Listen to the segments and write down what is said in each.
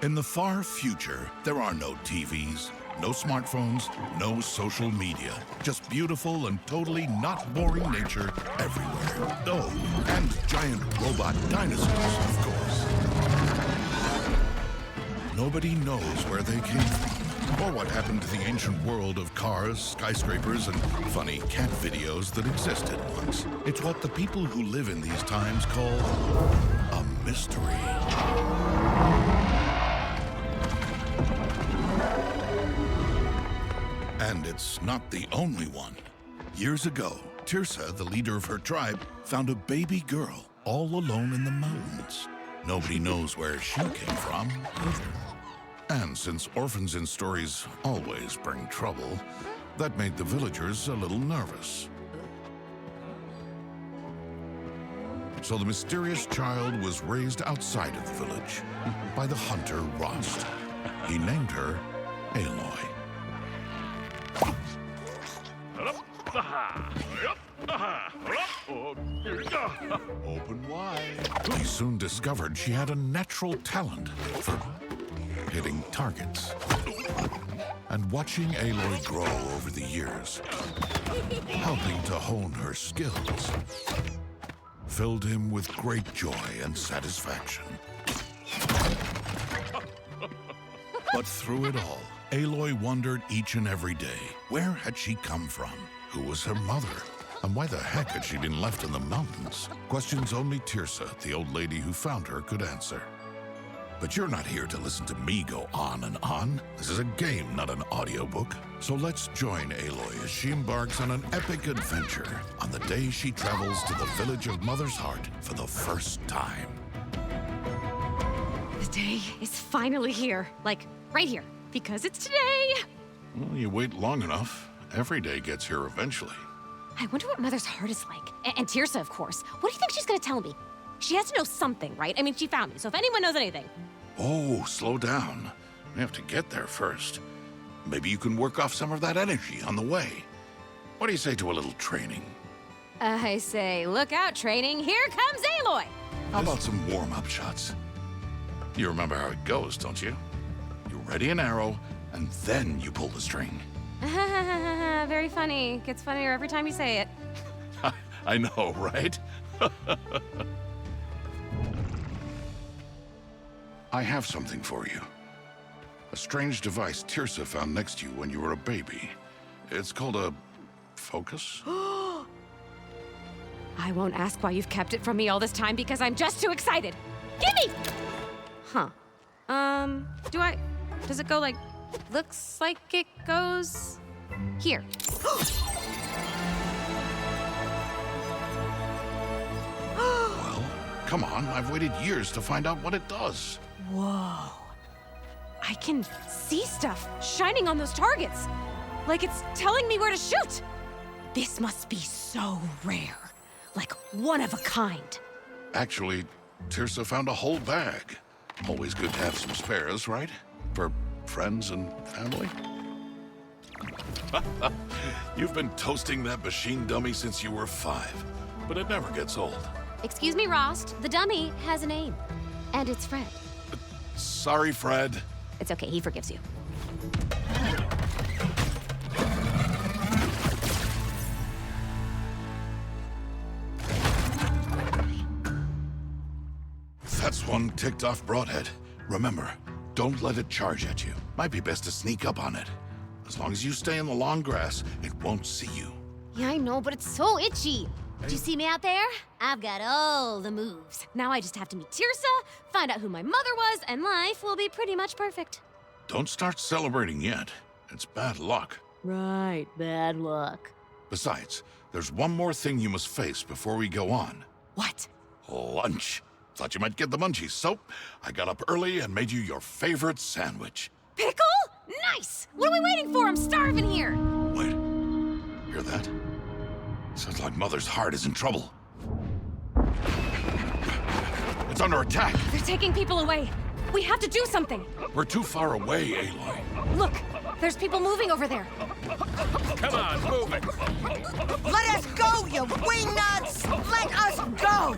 In the far future, there are no TVs, no smartphones, no social media. Just beautiful and totally not boring nature everywhere. Oh, and giant robot dinosaurs, of course. Nobody knows where they came from, or what happened to the ancient world of cars, skyscrapers, and funny cat videos that existed once. It's what the people who live in these times call a mystery. And it's not the only one. Years ago, Tirsa, the leader of her tribe, found a baby girl all alone in the mountains. Nobody knows where she came from either. And since orphans in stories always bring trouble, that made the villagers a little nervous. So the mysterious child was raised outside of the village by the hunter Rost. He named her Aloy. Open wide. He soon discovered she had a natural talent for hitting targets. And watching Aloy grow over the years, helping to hone her skills, filled him with great joy and satisfaction. But through it all, Aloy wondered each and every day, where had she come from? Who was her mother? And why the heck had she been left in the mountains? Questions only Tirsa, the old lady who found her, could answer. But you're not here to listen to me go on and on. This is a game, not an audiobook. So let's join Aloy as she embarks on an epic adventure on the day she travels to the village of Mother's Heart for the first time. The day is finally here. Like, right here. Because it's today! Well, you wait long enough. Every day gets here eventually. I wonder what Mother's Heart is like. And Tirsa, of course. What do you think she's gonna tell me? She has to know something, right? I mean, she found me, so if anyone knows anything. Oh, slow down. We have to get there first. Maybe you can work off some of that energy on the way. What do you say to a little training? I say, look out, training. Here comes Aloy! How about some warm-up shots? You remember how it goes, don't you? You ready an arrow, and then you pull the string. Very funny. Gets funnier every time you say it. I know, right? I have something for you. A strange device Tirsa found next to you when you were a baby. It's called a focus. I won't ask why you've kept it from me all this time because I'm just too excited. Gimme! Huh. Does it go like, looks like it goes here. Well, come on, I've waited years to find out what it does. Whoa. I can see stuff shining on those targets. Like it's telling me where to shoot. This must be so rare. Like one of a kind. Actually, Tirsa found a whole bag. Always good to have some spares, right? For friends and family? You've been toasting that machine dummy since you were 5, but it never gets old. Excuse me, Rost. The dummy has a name. And it's Fred. Sorry, Fred. It's okay, he forgives you. That's one ticked off broadhead. Remember, don't let it charge at you. Might be best to sneak up on it. As long as you stay in the long grass, it won't see you. Yeah, I know, but it's so itchy. Did you see me out there? I've got all the moves. Now I just have to meet Tirsa, find out who my mother was, and life will be pretty much perfect. Don't start celebrating yet. It's bad luck. Right, bad luck. Besides, there's one more thing you must face before we go on. What? Lunch. Thought you might get the munchies, so I got up early and made you your favorite sandwich. Pickle? Nice! What are we waiting for? I'm starving here. Wait, hear that? Sounds like Mother's Heart is in trouble. It's under attack. They're taking people away. We have to do something. We're too far away, Aloy. Look, there's people moving over there. Come on, move it. Let us go, you wingnuts! Let us go!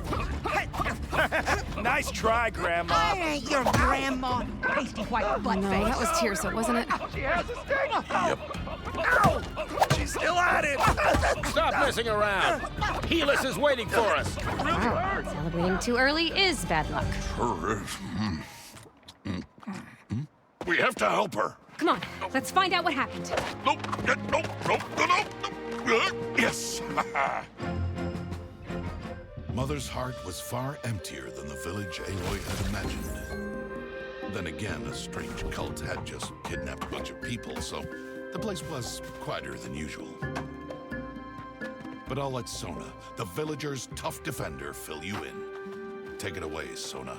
Nice try, Grandma. I ain't your grandma, pasty white butt No, face. that was Tirsa, wasn't it? She has a stick. Yep. Ow! She's still at it. Stop messing around. Helis is waiting for us. Wow, celebrating too early is bad luck. Sure is. We have to help her. Come on, let's find out what happened. Nope, nope, nope, nope, nope. Yes. Mother's heart was far emptier than the village Aloy had imagined. Then again, a strange cult had just kidnapped a bunch of people, so the place was quieter than usual. But I'll let Sona, the villager's tough defender, fill you in. Take it away, Sona.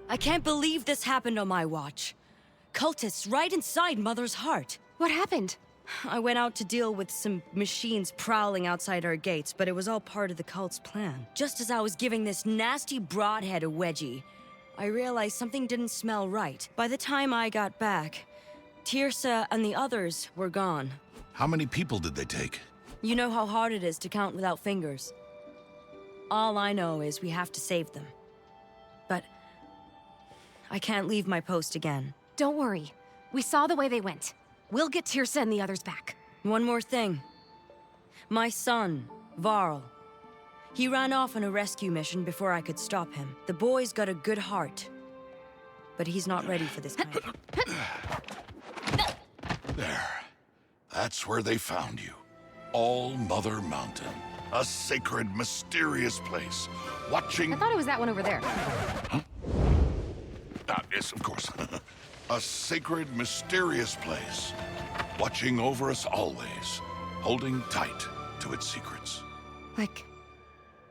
I can't believe this happened on my watch. Cultists right inside Mother's heart. What happened? I went out to deal with some machines prowling outside our gates, but it was all part of the cult's plan. Just as I was giving this nasty broadhead a wedgie, I realized something didn't smell right. By the time I got back, Tirsa and the others were gone. How many people did they take? You know how hard it is to count without fingers. All I know is we have to save them. But I can't leave my post again. Don't worry. We saw the way they went. We'll get Tirsa and the others back. One more thing. My son, Varl. He ran off on a rescue mission before I could stop him. The boy's got a good heart, but he's not ready for this kind. There. That's where they found you. All Mother Mountain. A sacred, mysterious place. Watching... I thought it was that one over there. Yes, of course. A sacred, mysterious place. Watching over us always. Holding tight to its secrets. Like,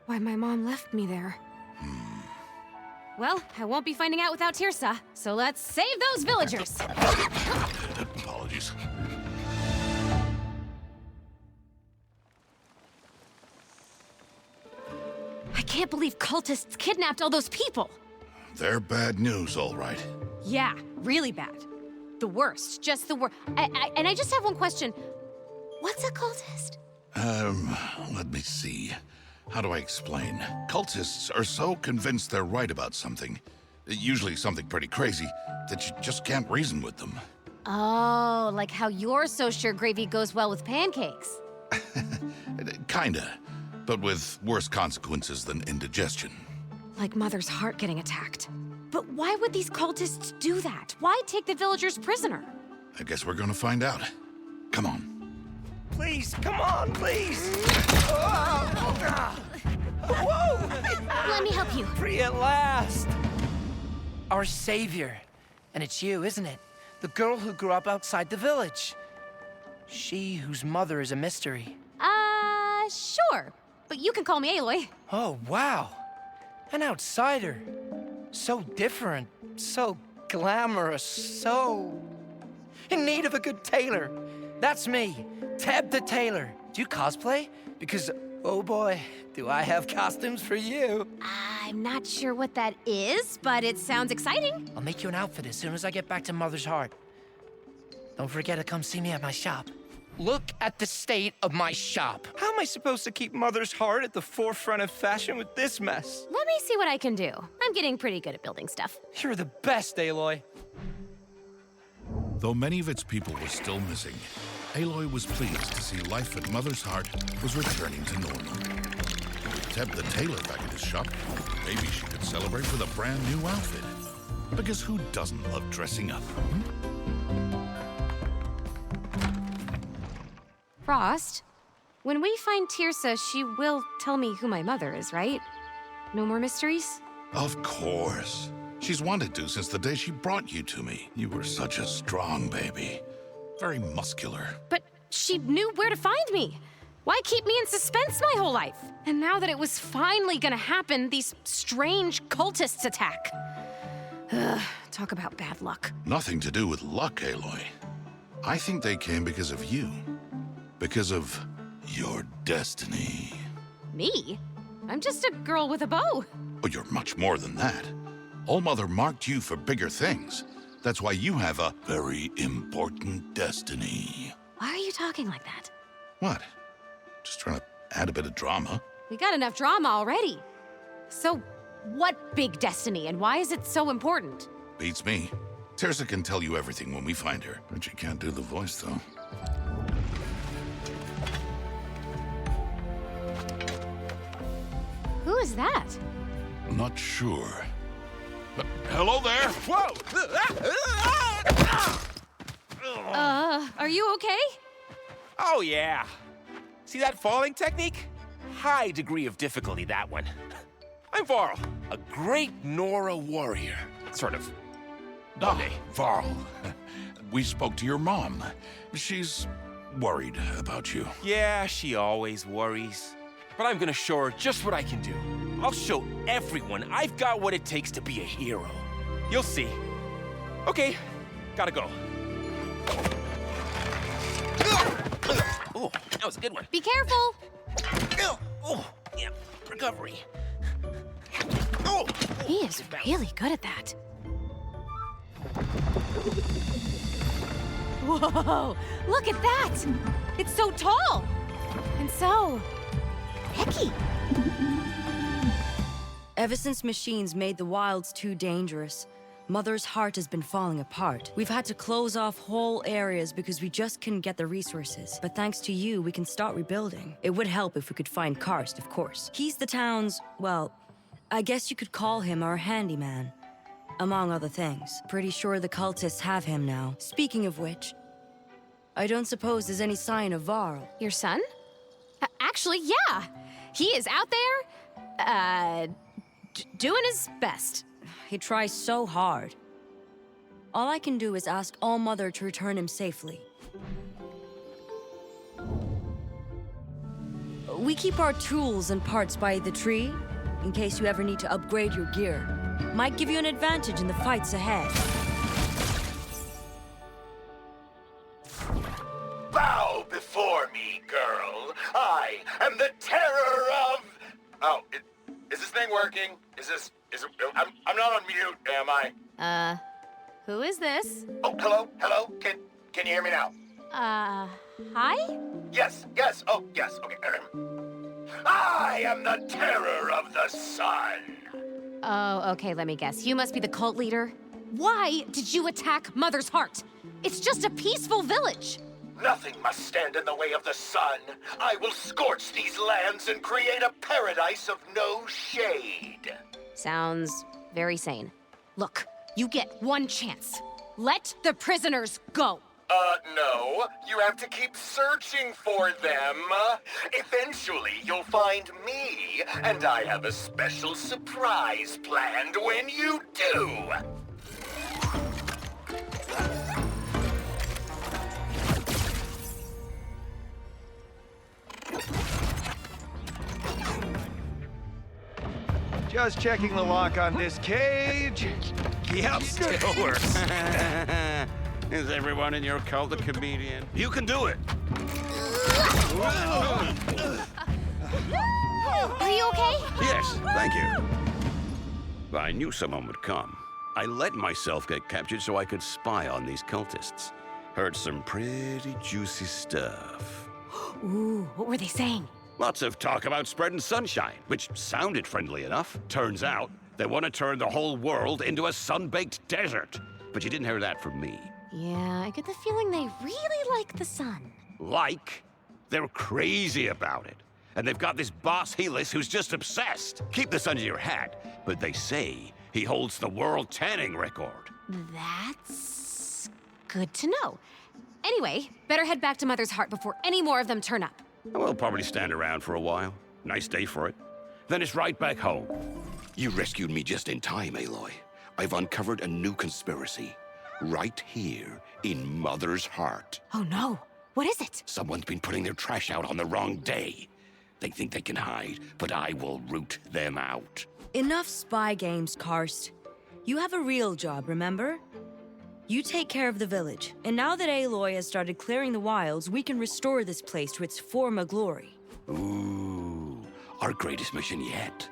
why my mom left me there. Well, I won't be finding out without Tirsa, so let's save those villagers. Apologies. I can't believe cultists kidnapped all those people. They're bad news, all right. Yeah, really bad. The worst, just the worst. And I just have one question. What's a cultist? Let me see. How do I explain? Cultists are so convinced they're right about something, usually something pretty crazy, that you just can't reason with them. Oh, like how you're so sure gravy goes well with pancakes. Kinda, but with worse consequences than indigestion. Like Mother's heart getting attacked. But why would these cultists do that? Why take the villagers prisoner? I guess we're gonna find out. Come on. Please, come on, please. Let me help you. Free at last! Our savior. And it's you, isn't it? The girl who grew up outside the village. She whose mother is a mystery. Sure. But you can call me Aloy. Oh, wow. An outsider. So different, so glamorous, so... in need of a good tailor. That's me, Teb the Tailor. Do you cosplay? Because, oh boy, do I have costumes for you. I'm not sure what that is, but it sounds exciting. I'll make you an outfit as soon as I get back to Mother's Heart. Don't forget to come see me at my shop. Look at the state of my shop. How am I supposed to keep Mother's Heart at the forefront of fashion with this mess? Let me see what I can do. I'm getting pretty good at building stuff. You're the best, Aloy. Though many of its people were still missing, Aloy was pleased to see life at Mother's Heart was returning to normal. With Teb the Tailor back at his shop, maybe she could celebrate with a brand new outfit. Because who doesn't love dressing up? Frost, when we find Tirsa, she will tell me who my mother is, right? No more mysteries? Of course. She's wanted to since the day she brought you to me. You were such a strong baby. Very muscular. But she knew where to find me. Why keep me in suspense my whole life? And now that it was finally gonna happen, these strange cultists attack. Ugh, talk about bad luck. Nothing to do with luck, Aloy. I think they came because of you. Because of your destiny. Me? I'm just a girl with a bow. Oh, you're much more than that. All-Mother marked you for bigger things. That's why you have a very important destiny. Why are you talking like that? What? Just trying to add a bit of drama. We got enough drama already. So, what big destiny, and why is it so important? Beats me. Teersa can tell you everything when we find her, but she can't do the voice, though. Who is that? Not sure. But hello there! Whoa! Are you okay? Oh, yeah. See that falling technique? High degree of difficulty, that one. I'm Varl, a great Nora warrior. Sort of. Ah, Varl. We spoke to your mom. She's worried about you. Yeah, she always worries. But I'm gonna show her just what I can do. I'll show everyone I've got what it takes to be a hero. You'll see. Okay, gotta go. Oh, that was a good one. Be careful! Oh, yeah, recovery. Oh, He is really good at that. Whoa! Look at that! It's so tall! And so... hecky. Ever since machines made the wilds too dangerous, Mother's heart has been falling apart. We've had to close off whole areas because we just couldn't get the resources. But thanks to you, we can start rebuilding. It would help if we could find Karst, of course. He's the town's, well, I guess you could call him our handyman. Among other things. Pretty sure the cultists have him now. Speaking of which, I don't suppose there's any sign of Varl. Your son? Actually, yeah. He is out there, doing his best. He tries so hard. All I can do is ask All-Mother to return him safely. We keep our tools and parts by the tree, in case you ever need to upgrade your gear. Might give you an advantage in the fights ahead. Bow before me, girl. I am the terror of... Oh, is this thing working? I'm not on mute, am I? Who is this? Oh, hello? Can you hear me now? Hi? Yes, oh, yes, okay. I am the terror of the sun. Oh, okay, let me guess. You must be the cult leader. Why did you attack Mother's Heart? It's just a peaceful village. Nothing must stand in the way of the sun. I will scorch these lands and create a paradise of no shade. Sounds very sane. Look, you get one chance. Let the prisoners go. No. You have to keep searching for them. Eventually, you'll find me, and I have a special surprise planned when you do. Just checking the lock on this cage. Yep, still works. Is everyone in your cult a comedian? You can do it. Are you okay? Yes, thank you. I knew someone would come. I let myself get captured so I could spy on these cultists. Heard some pretty juicy stuff. Ooh, what were they saying? Lots of talk about spreading sunshine, which sounded friendly enough. Turns out, they want to turn the whole world into a sun-baked desert. But you didn't hear that from me. Yeah, I get the feeling they really like the sun. Like? They're crazy about it. And they've got this boss Helis who's just obsessed. Keep this under your hat, but they say he holds the world tanning record. That's good to know. Anyway, better head back to Mother's Heart before any more of them turn up. We'll probably stand around for a while. Nice day for it. Then it's right back home. You rescued me just in time, Aloy. I've uncovered a new conspiracy. Right here in Mother's Heart. Oh no, what is it? Someone's been putting their trash out on the wrong day. They think they can hide, but I will root them out. Enough spy games, Karst. You have a real job, remember? You take care of the village, and now that Aloy has started clearing the wilds, we can restore this place to its former glory. Ooh, our greatest mission yet.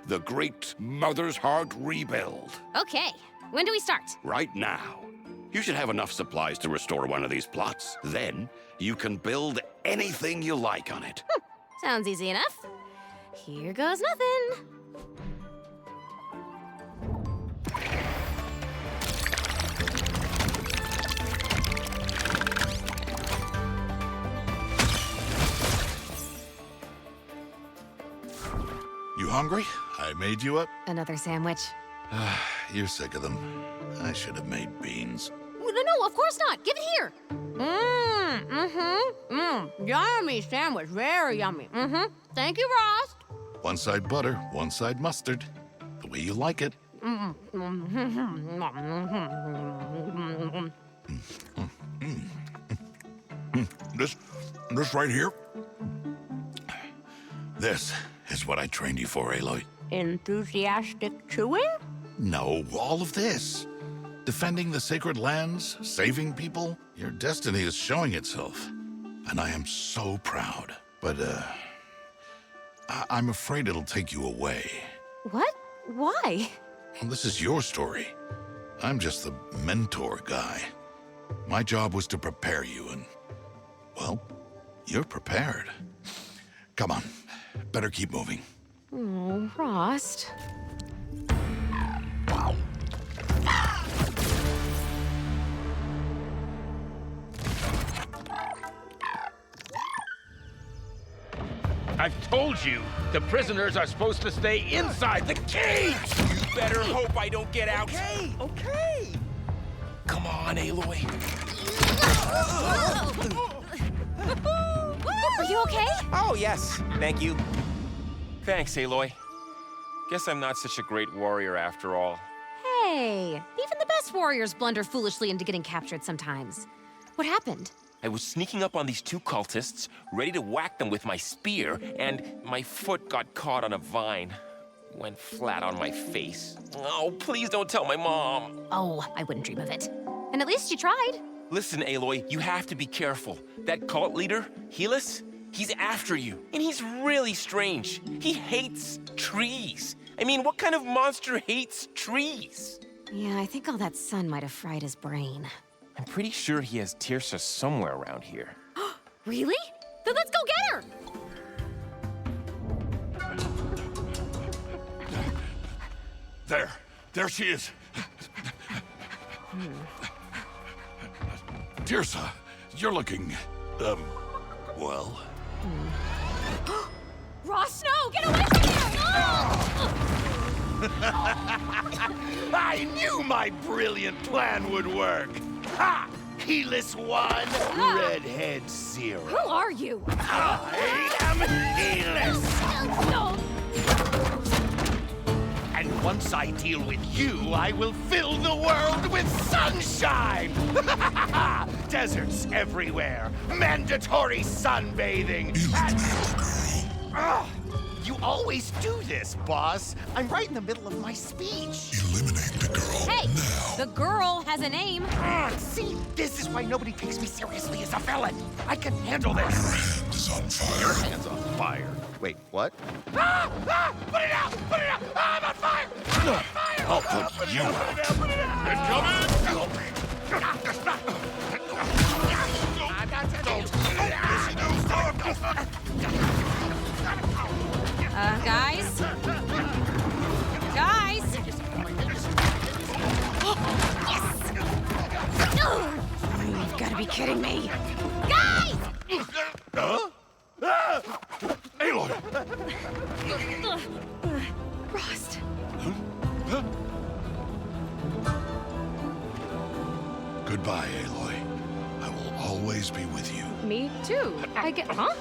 The Great Mother's Heart Rebuild. Okay, when do we start? Right now. You should have enough supplies to restore one of these plots. Then, you can build anything you like on it. Sounds easy enough. Here goes nothing. You hungry? I made you up. Another sandwich. You're sick of them. I should have made beans. No, of course not. Give it here. Yummy sandwich. Very yummy. Thank you, Ross. One side butter, one side mustard. The way you like it. This right here. This is what I trained you for, Aloy. Enthusiastic chewing? No, all of this. Defending the sacred lands, saving people. Your destiny is showing itself. And I am so proud. But, I'm afraid it'll take you away. What? Why? Well, this is your story. I'm just the mentor guy. My job was to prepare you, and, well, you're prepared. Come on, better keep moving. Oh, Rost. I've told you, the prisoners are supposed to stay inside the cage! You better hope I don't get out. Okay. Come on, Aloy. Are you okay? Oh, yes. Thank you. Thanks, Aloy. Guess I'm not such a great warrior after all. Hey, even the best warriors blunder foolishly into getting captured sometimes. What happened? I was sneaking up on these two cultists, ready to whack them with my spear, and my foot got caught on a vine. Went flat on my face. Oh, please don't tell my mom. Oh, I wouldn't dream of it. And at least you tried. Listen, Aloy, you have to be careful. That cult leader, Helis, he's after you. And he's really strange. He hates trees. I mean, what kind of monster hates trees? Yeah, I think all that sun might have fried his brain. I'm pretty sure he has Tirsa somewhere around here. Really? Then let's go get her! There she is. Tirsa, you're looking, well. Ross, no! Get away from here! I knew my brilliant plan would work. Ha! Helis 1, Redhead 0. Who are you? I am Helis! No! And once I deal with you, I will fill the world with sunshine! Deserts everywhere, mandatory sunbathing, and... You always do this, boss. I'm right in the middle of my speech. Eliminate the girl Hey, now. the girl has a name. See, this is why nobody takes me seriously as a villain. I can handle this. Your hand is on fire. Your hand's on fire. Wait, what? Ah! Ah! Put it out! Put it out! Ah, I'm on fire! I'm on fire! I'll put you out. Put it out! Guys? Guys? Yes! You've got to be kidding me. Guys! Aloy! Rost. Goodbye, Aloy. I will always be with you. Me too. I get... Huh?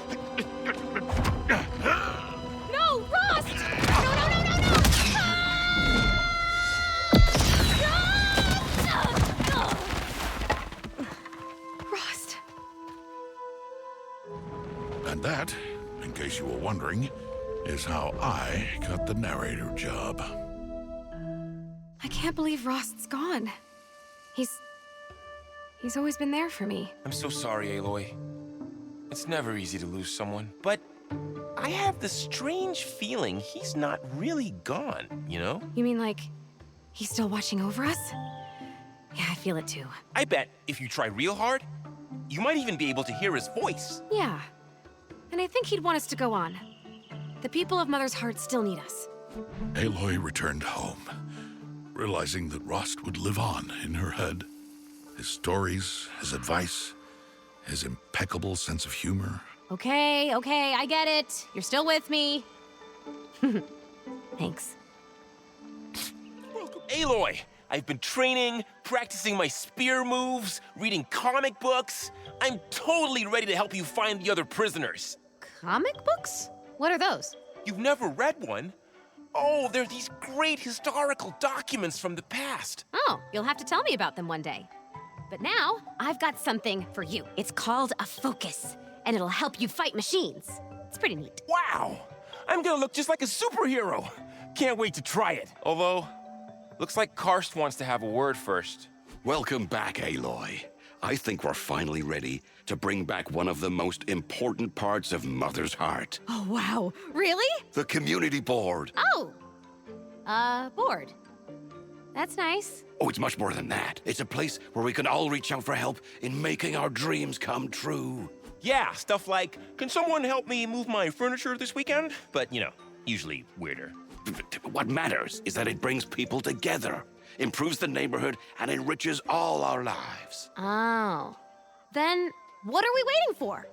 No, Rost! No! Rost. And that, in case you were wondering, is how I got the narrator job. I can't believe Rost's gone. He's always been there for me. I'm so sorry, Aloy. It's never easy to lose someone, but I have this strange feeling he's not really gone, you know? You mean like, he's still watching over us? Yeah, I feel it too. I bet if you try real hard, you might even be able to hear his voice. Yeah. And I think he'd want us to go on. The people of Mother's Heart still need us. Aloy returned home, realizing that Rost would live on in her head. His stories, his advice, his impeccable sense of humor. Okay, I get it. You're still with me. Thanks. Aloy, I've been training, practicing my spear moves, reading comic books. I'm totally ready to help you find the other prisoners. Comic books? What are those? You've never read one? Oh, they're these great historical documents from the past. Oh, you'll have to tell me about them one day. But now, I've got something for you. It's called a focus, and it'll help you fight machines. It's pretty neat. Wow! I'm gonna look just like a superhero. Can't wait to try it. Although, looks like Karst wants to have a word first. Welcome back, Aloy. I think we're finally ready to bring back one of the most important parts of Mother's Heart. Oh, wow. Really? The community board. Oh. Board. That's nice. Oh, it's much more than that. It's a place where we can all reach out for help in making our dreams come true. Yeah, stuff like, can someone help me move my furniture this weekend? But, you know, usually weirder. What matters is that it brings people together, improves the neighborhood, and enriches all our lives. Oh. Then, what are we waiting for?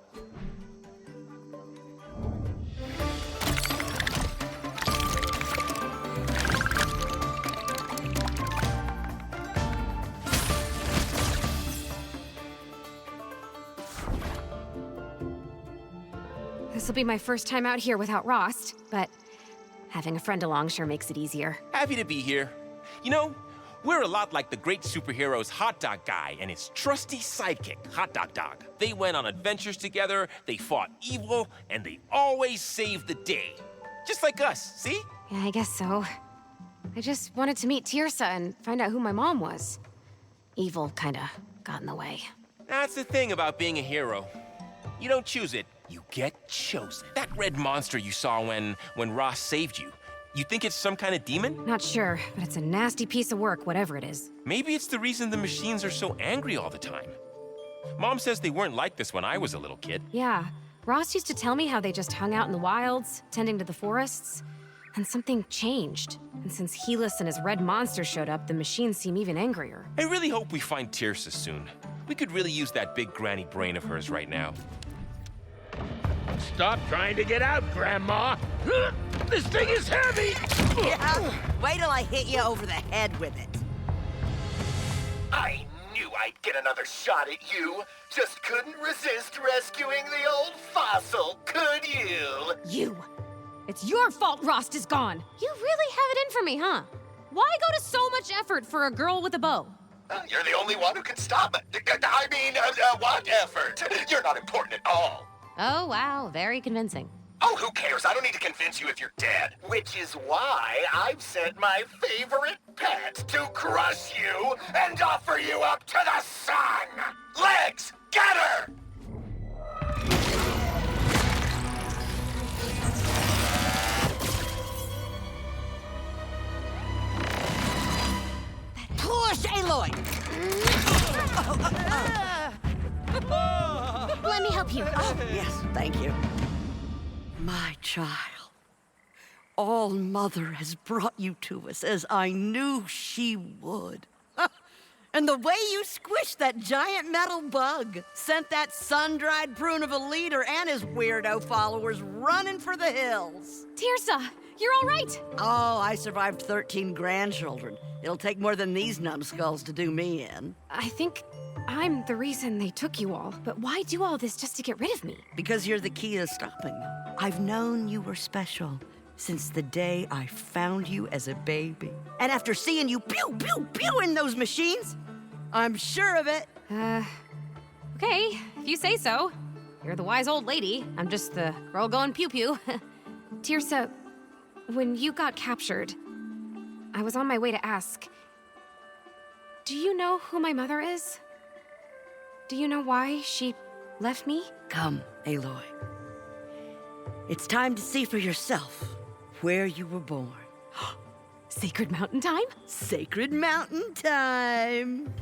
This'll be my first time out here without Rost, but having a friend along sure makes it easier. Happy to be here. You know, we're a lot like the great superhero's hot dog guy and his trusty sidekick, Hot Dog Dog. They went on adventures together, they fought evil, and they always saved the day. Just like us, see? Yeah, I guess so. I just wanted to meet Tirsa and find out who my mom was. Evil kinda got in the way. That's the thing about being a hero. You don't choose it, you get chosen. That red monster you saw when Ross saved you, you think it's some kind of demon? Not sure, but it's a nasty piece of work, whatever it is. Maybe it's the reason the machines are so angry all the time. Mom says they weren't like this when I was a little kid. Yeah, Ross used to tell me how they just hung out in the wilds, tending to the forests, and something changed. And since Helis and his red monster showed up, the machines seem even angrier. I really hope we find Tirsa soon. We could really use that big granny brain of hers right now. Stop trying to get out, Grandma! This thing is heavy! Yeah, wait till I hit you over the head with it. I knew I'd get another shot at you. Just couldn't resist rescuing the old fossil, could you? You! It's your fault Rost is gone! You really have it in for me, huh? Why go to so much effort for a girl with a bow? You're the only one who can stop it. I mean, what effort? You're not important at all. Oh, wow, very convincing. Oh, who cares? I don't need to convince you if you're dead. Which is why I've sent my favorite pet to crush you and offer you up to the sun! Legs, get her! Push, Aloy! Let me help you. Oh, yes, thank you. My child, All Mother has brought you to us as I knew she would. And the way you squished that giant metal bug sent that sun-dried prune of a leader and his weirdo followers running for the hills. Tirsa, you're all right. Oh, I survived 13 grandchildren. It'll take more than these numbskulls to do me in. I think I'm the reason they took you all, but why do all this just to get rid of me? Because you're the key to stopping them. I've known you were special since the day I found you as a baby. And after seeing you pew, pew, pew in those machines, I'm sure of it. Okay, if you say so. You're the wise old lady. I'm just the girl going pew-pew. Tirsa, when you got captured, I was on my way to ask, do you know who my mother is? Do you know why she left me? Come, Aloy. It's time to see for yourself where you were born. Sacred Mountain time? Sacred Mountain time!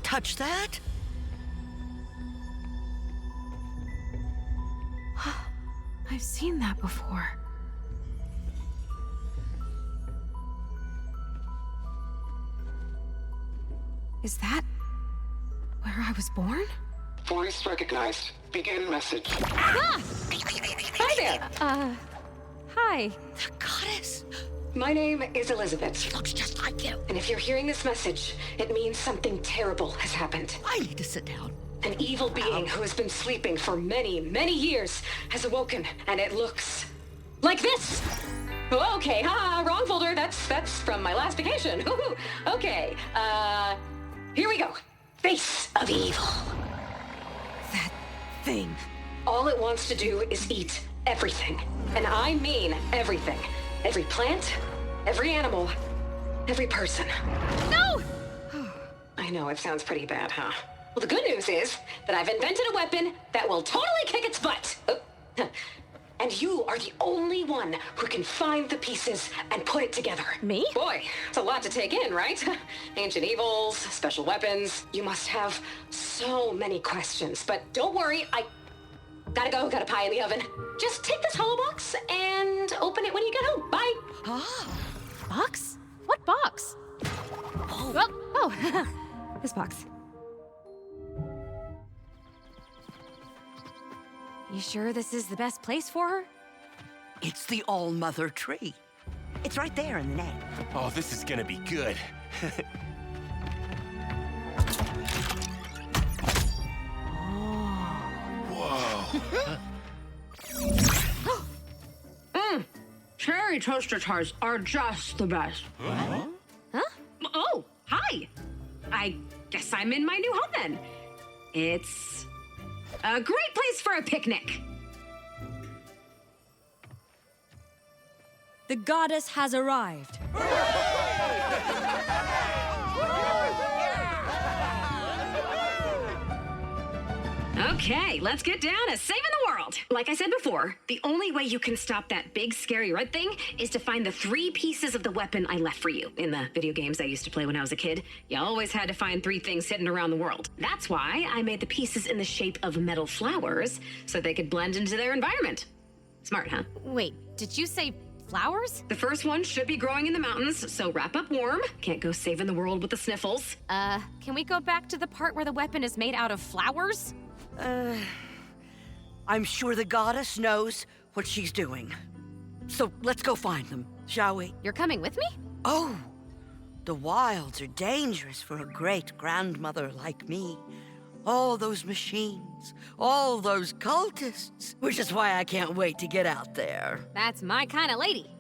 touch that? I've seen that before. Is that where I was born? Voice recognized. Begin message. Ah! Hi there. Hi. The goddess. My name is Elizabeth. She looks just like you. And if you're hearing this message, it means something terrible has happened. I need to sit down. An evil being who has been sleeping for many, many years has awoken, and it looks like this. Oh, okay, wrong folder. That's from my last vacation. Okay, here we go. Face of evil. That thing. All it wants to do is eat everything. And I mean everything. Every plant, every animal, every person. No! I know, it sounds pretty bad, huh? Well, the good news is that I've invented a weapon that will totally kick its butt. And you are the only one who can find the pieces and put it together. Me? Boy, it's a lot to take in, right? Ancient evils, special weapons. You must have so many questions. But don't worry, I gotta go, got a pie in the oven. Just take this hollow box and open it when you get home. Bye. Box? What box? Oh, this box. You sure this is the best place for her? It's the All-Mother tree. It's right there in the name. Oh, this is gonna be good. Cherry toaster tarts are just the best. Huh? Oh, hi. I guess I'm in my new home then. It's a great place for a picnic. The goddess has arrived. Okay, let's get down to saving the world. Like I said before, the only way you can stop that big scary red thing is to find the 3 pieces of the weapon I left for you. In the video games I used to play when I was a kid, you always had to find 3 things hidden around the world. That's why I made the pieces in the shape of metal flowers so they could blend into their environment. Smart, huh? Wait, did you say flowers? The first one should be growing in the mountains, so wrap up warm. Can't go saving the world with the sniffles. Can we go back to the part where the weapon is made out of flowers? I'm sure the goddess knows what she's doing. So let's go find them, shall we? You're coming with me? Oh, the wilds are dangerous for a great-grandmother like me. All those machines, all those cultists, which is why I can't wait to get out there. That's my kind of lady.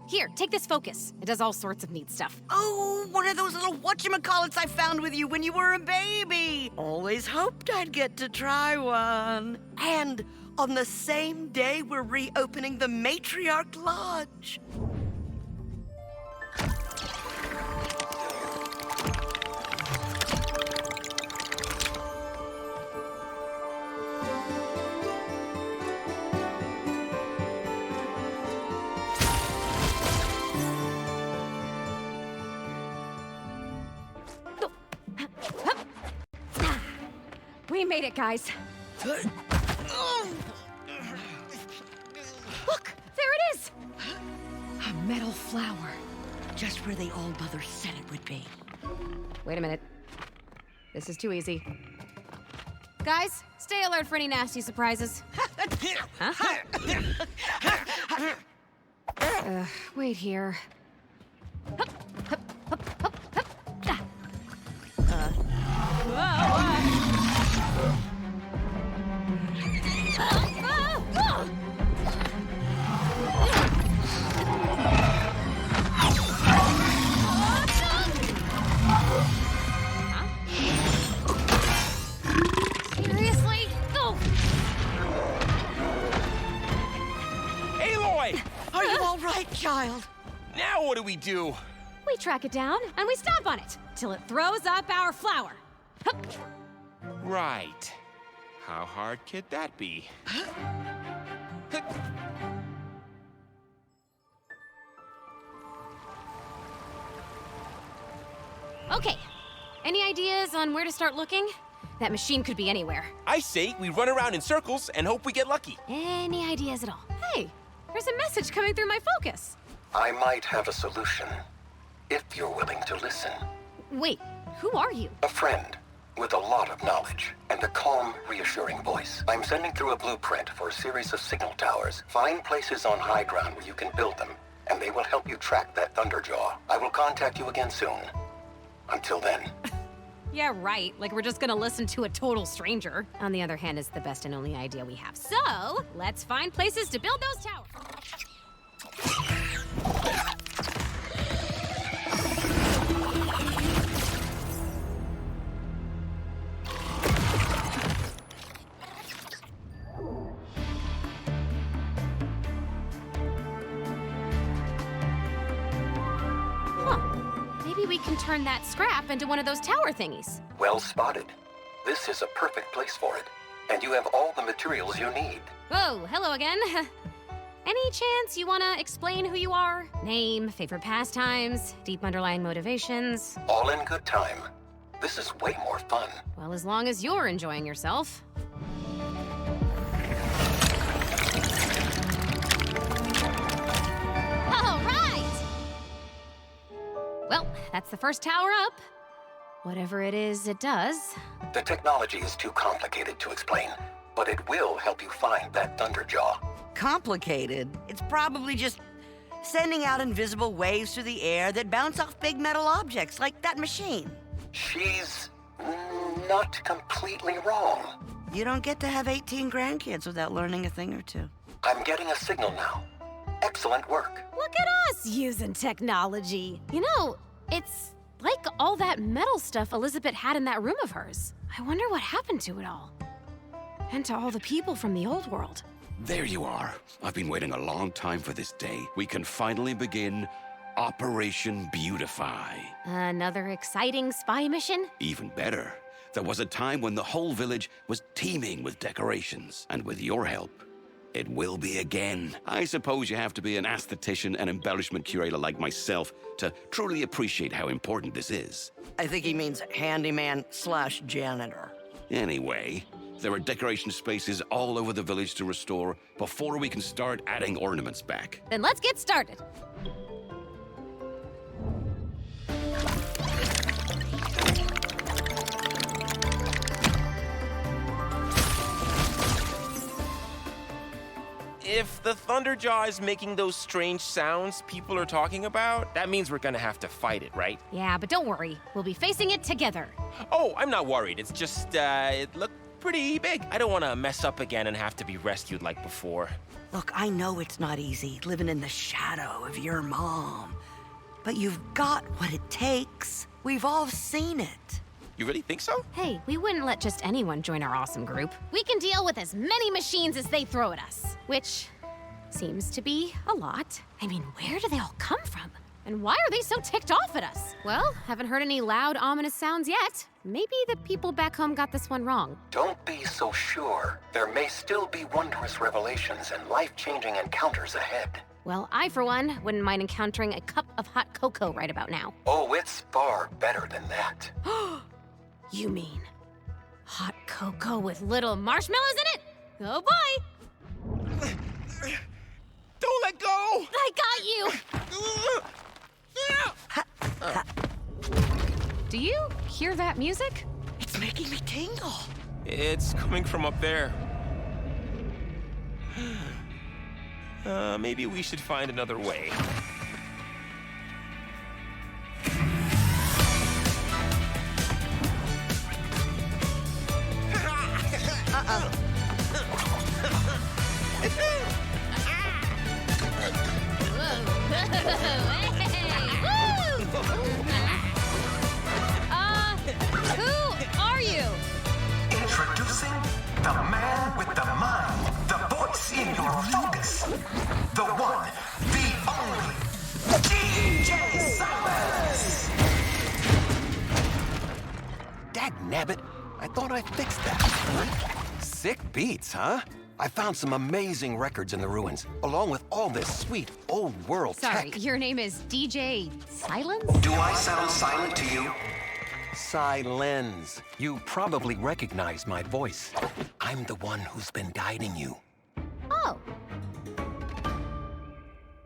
Here, take this focus. It does all sorts of neat stuff. Oh, one of those little whatchamacallits I found with you when you were a baby. Always hoped I'd get to try one. And on the same day, we're reopening the Matriarch Lodge. We made it, guys. Look, there it is! A metal flower. Just where the All-Mother said it would be. Wait a minute. This is too easy. Guys, stay alert for any nasty surprises. Huh? Wait here. Seriously? Go! Aloy! Are you all right, child? Now what do we do? We track it down and we stomp on it till it throws up our flower. Hup. Right. How hard could that be? Okay. Any ideas ideas on where to start looking? That machine could be anywhere. I say we run around in circles and hope we get lucky. Any ideas at all? Hey, there's a message coming through my focus. I might have a solution, if you're willing to listen. Wait, who are you? A friend with a lot of knowledge and a calm, reassuring voice. I'm sending through a blueprint for a series of signal towers. Find places on high ground where you can build them, and they will help you track that Thunderjaw. I will contact you again soon. Until then. Yeah, right. Like we're just gonna listen to a total stranger. On the other hand, it's the best and only idea we have. So, let's find places to build those towers. Maybe we can turn that scrap into one of those tower thingies. Well spotted. This is a perfect place for it. And you have all the materials you need. Oh, hello again. Any chance you wanna explain who you are? Name, favorite pastimes, deep underlying motivations? All in good time. This is way more fun. Well, as long as you're enjoying yourself. All right! Well, that's the first tower up. Whatever it is, it does. The technology is too complicated to explain, but it will help you find that Thunderjaw. Complicated? It's probably just sending out invisible waves through the air that bounce off big metal objects, like that machine. She's not completely wrong. You don't get to have 18 grandkids without learning a thing or two. I'm getting a signal now. Excellent work. Look at us using technology. You know, it's like all that metal stuff Elizabeth had in that room of hers. I wonder what happened to it all. And to all the people from the old world. There you are. I've been waiting a long time for this day. We can finally begin Operation Beautify. Another exciting spy mission? Even better. There was a time when the whole village was teeming with decorations. And with your help, it will be again. I suppose you have to be an aesthetician and embellishment curator like myself to truly appreciate how important this is. I think he means handyman/janitor. Anyway, there are decoration spaces all over the village to restore before we can start adding ornaments back. Then let's get started. If the Thunderjaw is making those strange sounds people are talking about, that means we're gonna have to fight it, right? Yeah, but don't worry. We'll be facing it together. Oh, I'm not worried. It's just, it looked pretty big. I don't want to mess up again and have to be rescued like before. Look, I know it's not easy living in the shadow of your mom, but you've got what it takes. We've all seen it. You really think so? Hey, we wouldn't let just anyone join our awesome group. We can deal with as many machines as they throw at us, which seems to be a lot. I mean, where do they all come from? And why are they so ticked off at us? Well, haven't heard any loud, ominous sounds yet. Maybe the people back home got this one wrong. Don't be so sure. There may still be wondrous revelations and life-changing encounters ahead. Well, I, for one, wouldn't mind encountering a cup of hot cocoa right about now. Oh, it's far better than that. You mean hot cocoa with little marshmallows in it? Oh boy! Don't let go! I got you! Do you hear that music? It's making me tingle. It's coming from up there. Maybe we should find another way. Who are you? Introducing the man with the mind, the voice in your focus, the one, the only, DJ Silence! Dagnabbit, I thought I fixed that. Sick beats, huh? I found some amazing records in the ruins, along with all this sweet old world Sorry, tech. your name is DJ Silence? Do I sound silent to you? Silence. You probably recognize my voice. I'm the one who's been guiding you. Oh.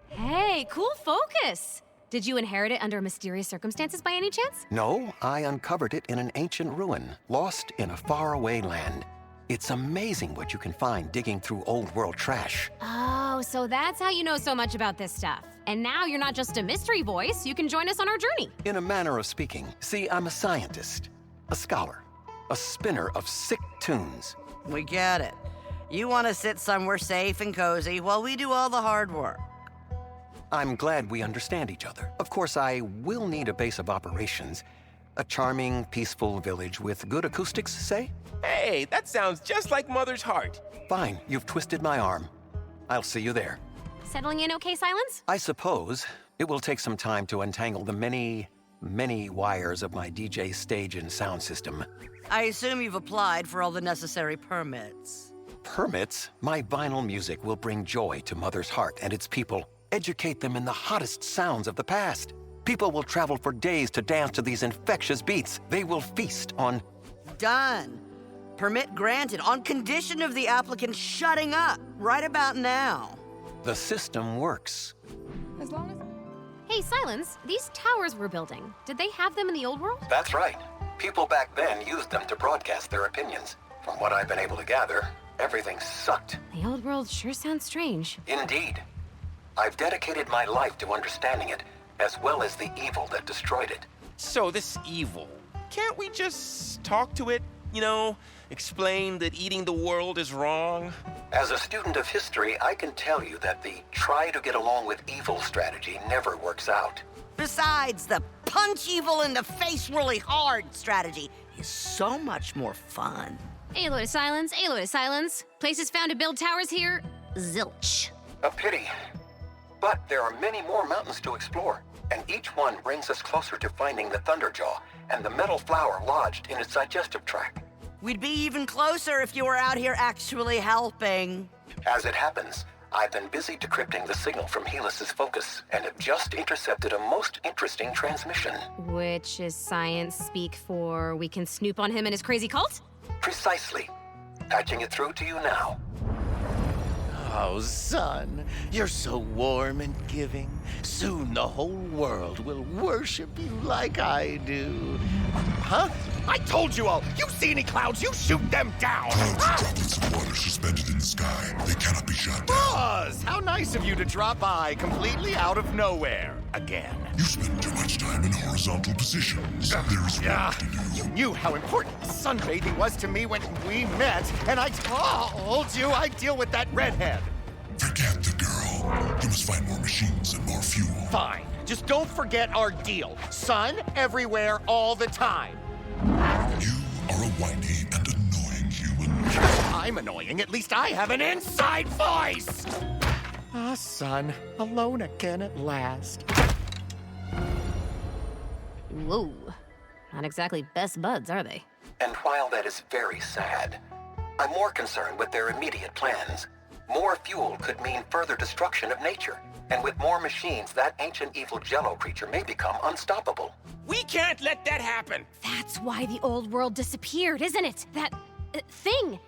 Hey, cool focus. Did you inherit it under mysterious circumstances by any chance? No, I uncovered it in an ancient ruin, lost in a faraway land. It's amazing what you can find digging through old world trash. Oh, so that's how you know so much about this stuff. And now you're not just a mystery voice, you can join us on our journey. In a manner of speaking. See, I'm a scientist, a scholar, a spinner of sick tunes. We get it. You want to sit somewhere safe and cozy while we do all the hard work. I'm glad we understand each other. Of course, I will need a base of operations. A charming, peaceful village with good acoustics, say? Hey, that sounds just like Mother's heart. Fine, you've twisted my arm. I'll see you there. Settling in okay, Silence? I suppose it will take some time to untangle the many wires of my DJ stage and sound system. I assume you've applied for all the necessary permits. Permits? My vinyl music will bring joy to Mother's heart and its people. Educate them in the hottest sounds of the past. People will travel for days to dance to these infectious beats. They will feast on... Done. Permit granted on condition of the applicant shutting up right about now. The system works. As long as... Hey, Silence, these towers we're building, did they have them in the old world? That's right. People back then used them to broadcast their opinions. From what I've been able to gather, everything sucked. The old world sure sounds strange. Indeed. I've dedicated my life to understanding it, as well as the evil that destroyed it. So this evil, can't we just talk to it? You know, explain that eating the world is wrong? As a student of history, I can tell you that the try to get along with evil strategy never works out. Besides, the punch evil in the face really hard strategy is so much more fun. Aloy to Silence, Aloy to Silence. Places found to build towers here, zilch. A pity. But there are many more mountains to explore, and each one brings us closer to finding the Thunderjaw and the metal flower lodged in its digestive tract. We'd be even closer if you were out here actually helping. As it happens, I've been busy decrypting the signal from Helis's focus and have just intercepted a most interesting transmission. Which is science speak for we can snoop on him and his crazy cult? Precisely. Patching it through to you now. Oh, son, you're so warm and giving. Soon the whole world will worship you like I do. Huh? I told you all! You see any clouds, you shoot them down! Clouds, droplets of water suspended in the sky. They cannot be shot down. Buzz! How nice of you to drop by completely out of nowhere. Again. You spend too much time in horizontal positions. There is work to do. You knew how important sunbathing was to me when we met, and I told you I'd deal with that redhead. Forget the girl. You must find more machines and more fuel. Fine. Just don't forget our deal. Sun everywhere all the time. You are a whiny and annoying human. I'm annoying. At least I have an inside voice. Ah, son. Alone again at last. Whoa. Not exactly best buds, are they? And while that is very sad, I'm more concerned with their immediate plans. More fuel could mean further destruction of nature. And with more machines, that ancient evil jello creature may become unstoppable. We can't let that happen! That's why the old world disappeared, isn't it? That thing.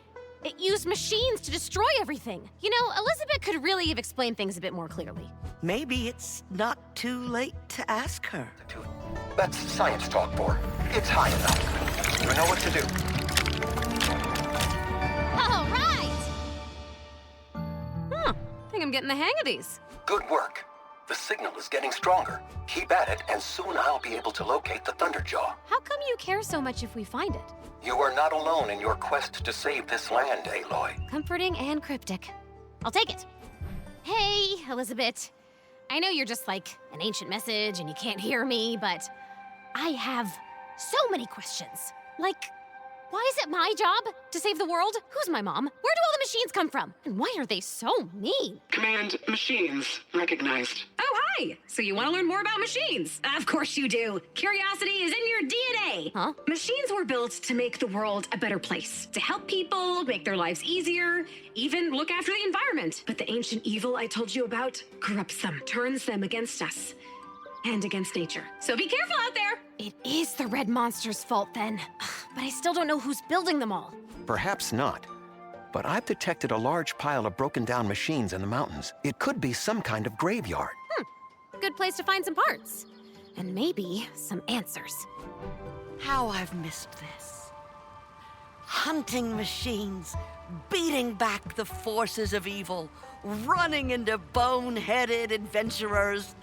It used machines to destroy everything. You know, Elizabeth could really have explained things a bit more clearly. Maybe it's not too late to ask her. That's science talk for. It's high enough. You know what to do. All right! Huh. I think I'm getting the hang of these. Good work. The signal is getting stronger. Keep at it, and soon I'll be able to locate the Thunderjaw. How come you care so much if we find it? You are not alone in your quest to save this land, Aloy. Comforting and cryptic. I'll take it. Hey, Elizabeth. I know you're just like an ancient message and you can't hear me, but I have so many questions. Like, why is it my job to save the world? Who's my mom? Where do all the machines come from? And why are they so mean? Command machines recognized. Oh, hi! So you want to learn more about machines? Of course you do. Curiosity is in your DNA. Huh? Machines were built to make the world a better place, to help people, make their lives easier, even look after the environment. But the ancient evil I told you about corrupts them, turns them against us. and against nature. So be careful out there. It is the red monster's fault then. But I still don't know who's building them all. Perhaps not. But I've detected a large pile of broken down machines in the mountains. It could be some kind of graveyard. Good place to find some parts. And maybe some answers. How I've missed this. Hunting machines, beating back the forces of evil, running into bone-headed adventurers.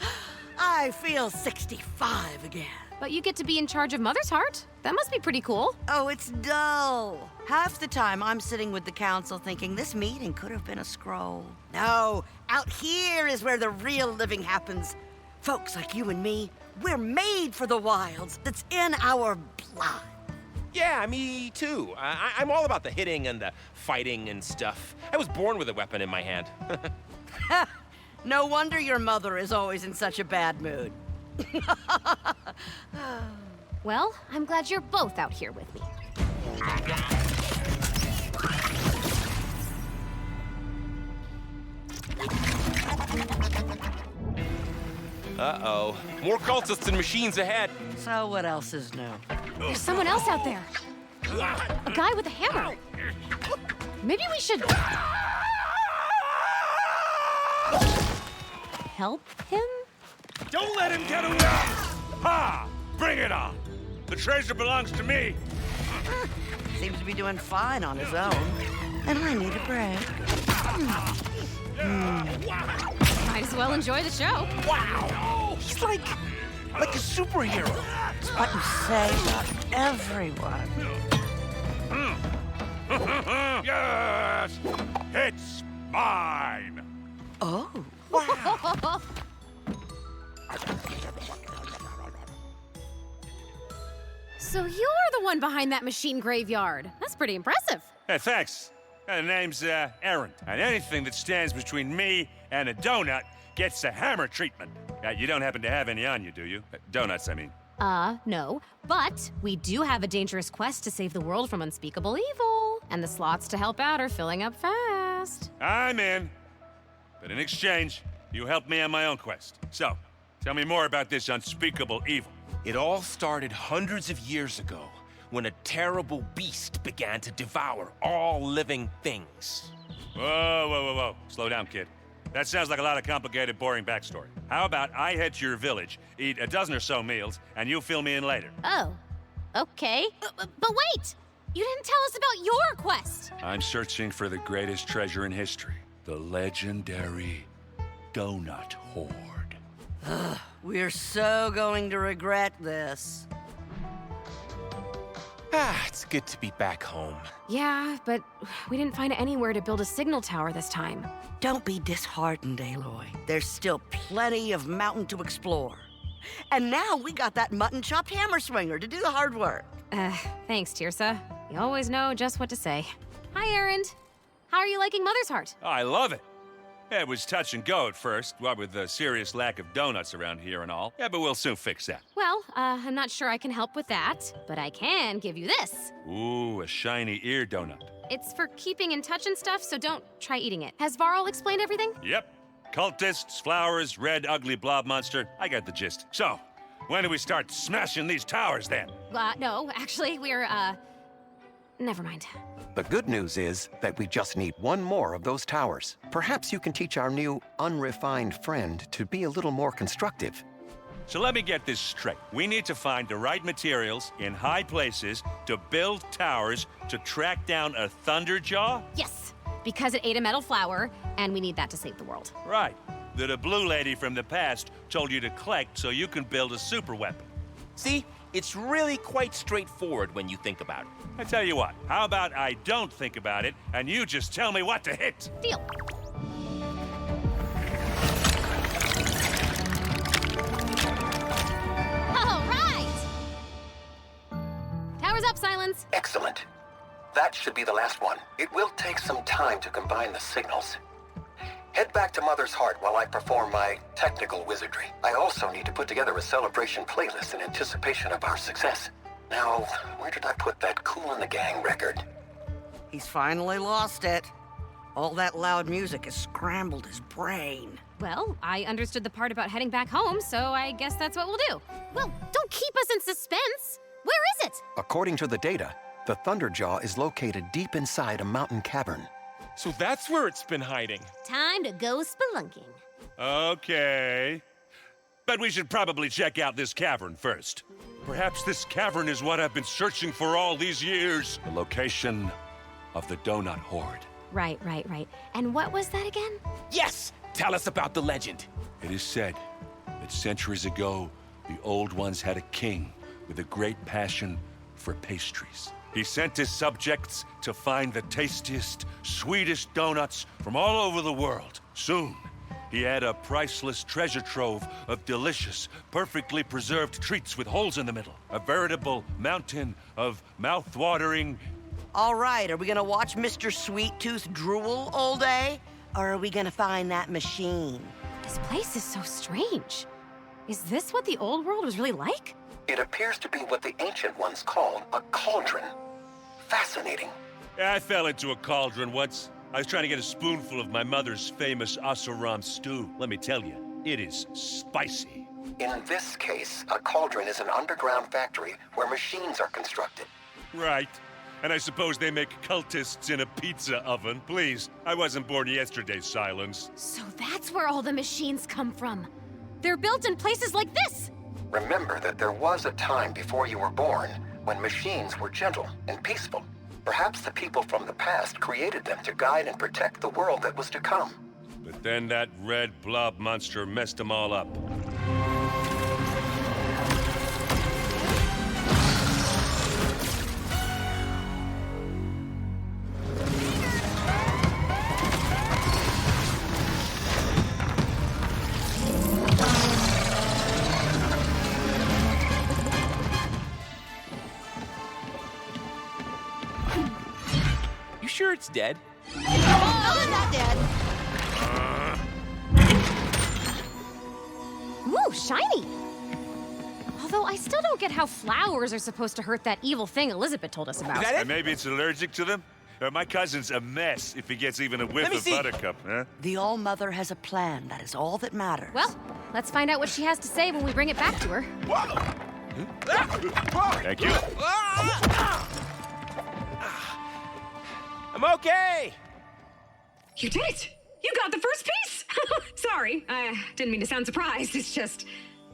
I feel 65 again. But you get to be in charge of Mother's Heart. That must be pretty cool. Oh, it's dull. Half the time I'm sitting with the council thinking this meeting could have been a scroll. No, out here is where the real living happens. Folks like you and me, we're made for the wilds. That's in our blood. Yeah, me too. I'm all about the hitting and the fighting and stuff. I was born with a weapon in my hand. No wonder your mother is always in such a bad mood. Well, I'm glad you're both out here with me. Uh-oh. More cultists and machines ahead. So what else is new? There's someone else out there. A guy with a hammer. Maybe we should... help him? Don't let him get away! Ha! Bring it on! The treasure belongs to me! Seems to be doing fine on his own. And I need a break. Might as well enjoy the show. Wow! He's like a superhero. It's what you say about everyone. Yes! It's mine! Oh. Wow! So you're the one behind that machine graveyard. That's pretty impressive. Hey, thanks. The name's Aaron, and anything that stands between me and a donut gets a hammer treatment. You don't happen to have any on you, do you? Donuts, I mean. No. But we do have a dangerous quest to save the world from unspeakable evil. And the slots to help out are filling up fast. I'm in. But in exchange, you help me on my own quest. So, tell me more about this unspeakable evil. It all started hundreds of years ago when a terrible beast began to devour all living things. Whoa. Slow down, kid. That sounds like a lot of complicated, boring backstory. How about I head to your village, eat a dozen or so meals, and you fill me in later? Oh, okay. But wait! You didn't tell us about your quest! I'm searching for the greatest treasure in history. The legendary Donut Hoard. We're so going to regret this. It's good to be back home. Yeah, but we didn't find anywhere to build a signal tower this time. Don't be disheartened, Aloy. There's still plenty of mountain to explore. And now we got that mutton-chopped hammer swinger to do the hard work. Thanks, Tirsa. You always know just what to say. Hi, Erend. How are you liking Mother's Heart? Oh, I love it. Yeah, it was touch and go at first, what with the serious lack of donuts around here and all. Yeah, but we'll soon fix that. Well, I'm not sure I can help with that, but I can give you this. Ooh, a shiny ear donut. It's for keeping in touch and stuff, so don't try eating it. Has Varl explained everything? Yep. Cultists, flowers, red, ugly blob monster. I got the gist. So, when do we start smashing these towers then? No, actually, we're, never mind. The good news is that we just need one more of those towers. Perhaps you can teach our new, unrefined friend to be a little more constructive. So let me get this straight. We need to find the right materials in high places to build towers to track down a Thunderjaw? Yes, because it ate a metal flower, and we need that to save the world. Right. That a blue lady from the past told you to collect so you can build a super weapon. See? It's really quite straightforward when you think about it. I tell you what, how about I don't think about it, and you just tell me what to hit? Deal. All right! Tower's up, Silence. Excellent. That should be the last one. It will take some time to combine the signals. Head back to Mother's Heart while I perform my technical wizardry. I also need to put together a celebration playlist in anticipation of our success. Now, where did I put that Kool and the Gang record? He's finally lost it. All that loud music has scrambled his brain. Well, I understood the part about heading back home, so I guess that's what we'll do. Well, don't keep us in suspense. Where is it? According to the data, the Thunderjaw is located deep inside a mountain cavern. So that's where it's been hiding. Time to go spelunking. Okay. But we should probably check out this cavern first. Perhaps this cavern is what I've been searching for all these years. The location of the Donut Horde. Right. And what was that again? Yes! Tell us about the legend. It is said that centuries ago, the Old Ones had a king with a great passion for pastries. He sent his subjects to find the tastiest, sweetest donuts from all over the world. Soon, he had a priceless treasure trove of delicious, perfectly preserved treats with holes in the middle. A veritable mountain of mouth-watering... All right, are we gonna watch Mr. Sweet Tooth drool all day? Or are we gonna find that machine? This place is so strange. Is this what the old world was really like? It appears to be what the ancient ones called a cauldron. Fascinating. I fell into a cauldron once. I was trying to get a spoonful of my mother's famous Asaram stew. Let me tell you, it is spicy. In this case, a cauldron is an underground factory where machines are constructed. Right. And I suppose they make cultists in a pizza oven. Please, I wasn't born yesterday, Silence. So that's where all the machines come from. They're built in places like this. Remember that there was a time before you were born when machines were gentle and peaceful. Perhaps the people from the past created them to guide and protect the world that was to come. But then that red blob monster messed them all up. Sure it's dead. Oh, not dead. Ooh, shiny. Although I still don't get how flowers are supposed to hurt that evil thing Elizabeth told us about. Is that it? Maybe it's allergic to them? My cousin's a mess if he gets even a whiff of Buttercup, huh? The All-Mother has a plan. That is all that matters. Well, let's find out what she has to say when we bring it back to her. Whoa! Thank you. I'm okay! You did it! You got the first piece! Sorry, I didn't mean to sound surprised. It's just,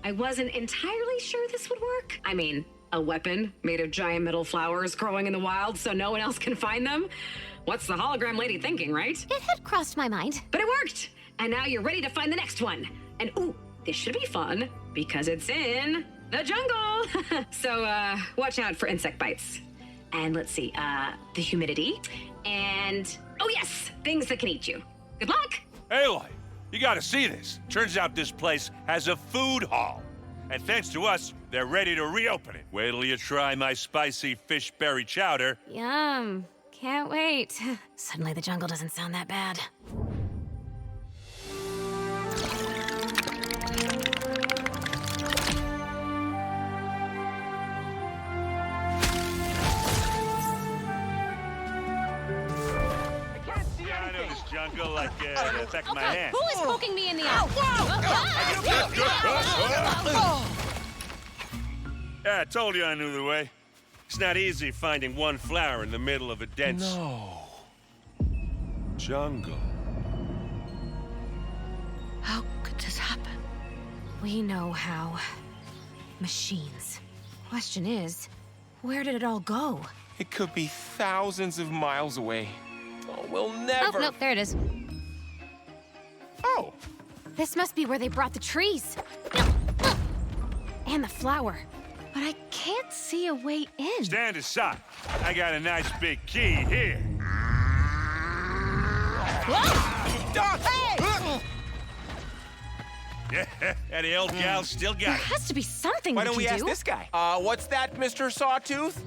I wasn't entirely sure this would work. I mean, a weapon made of giant metal flowers growing in the wild so no one else can find them? What's the hologram lady thinking, right? It had crossed my mind. But it worked! And now you're ready to find the next one. And ooh, this should be fun, because it's in the jungle! So, watch out for insect bites. And let's see, the humidity. And, oh yes, things that can eat you. Good luck! Aloy, you gotta see this. Turns out this place has a food hall. And thanks to us, they're ready to reopen it. Wait till you try my spicy fish berry chowder. Yum. Can't wait. Suddenly the jungle doesn't sound that bad. Jungle like the back of my hand. Who is poking me in the eye? Yeah, I told you I knew the way. It's not easy finding one flower in the middle of a dense... jungle. How could this happen? We know how. Machines. Question is, where did it all go? It could be thousands of miles away. Oh, we'll never... Oh, no, there it is. Oh. This must be where they brought the trees. And the flower. But I can't see a way in. Stand aside. I got a nice big key here. Whoa! Yeah, and the old gal still got There it. has to be something Why we don't we can ask do. this guy? What's that, Mr. Sawtooth?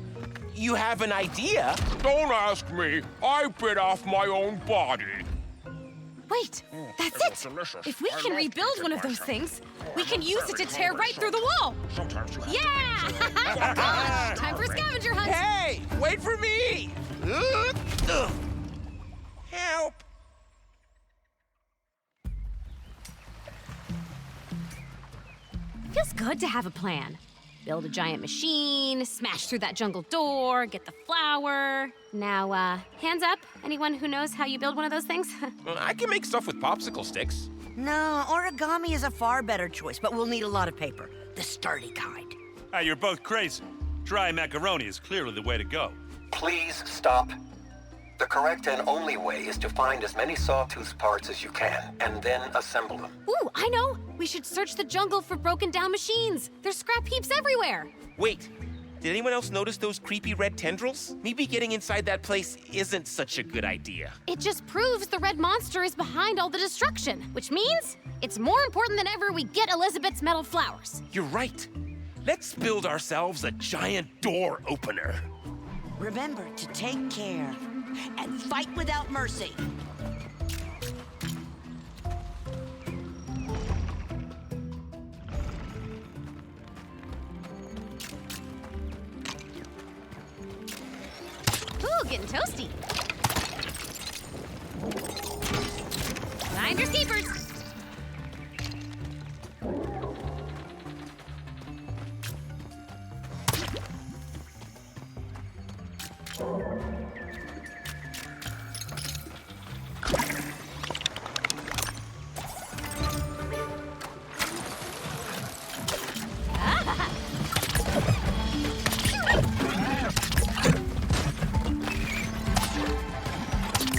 You have an idea? Don't ask me. I bit off my own body. Wait, that's it! If we can rebuild one of those things, we can use it to tear right through the wall! Yeah! Time for a scavenger hunt! Hey, wait for me! Help! feels good to have a plan. Build a giant machine, smash through that jungle door, get the flower. Now, hands up. Anyone who knows how you build one of those things? Well, I can make stuff with popsicle sticks. No, origami is a far better choice, but we'll need a lot of paper. The sturdy kind. You're both crazy. Dry macaroni is clearly the way to go. Please stop. The correct and only way is to find as many Sawtooth parts as you can, and then assemble them. Ooh, I know! We should search the jungle for broken down machines. There's scrap heaps everywhere. Wait, did anyone else notice those creepy red tendrils? Maybe getting inside that place isn't such a good idea. It just proves the red monster is behind all the destruction, which means it's more important than ever we get Elizabeth's metal flowers. You're right. Let's build ourselves a giant door opener. Remember to take care and fight without mercy. Ooh, getting toasty. Finders keepers.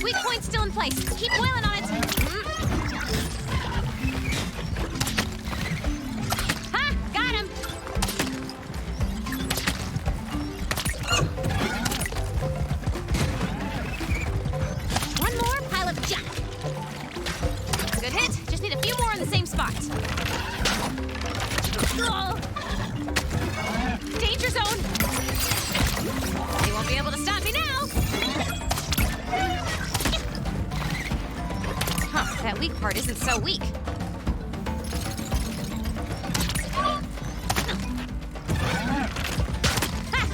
Weak point still in place. Keep boiling on it. Ha! Got him! One more pile of junk. Good hit. Just need a few more in the same spot. Oh. Danger zone. They won't be able to stop me now. Huh, that weak part isn't so weak. Ha!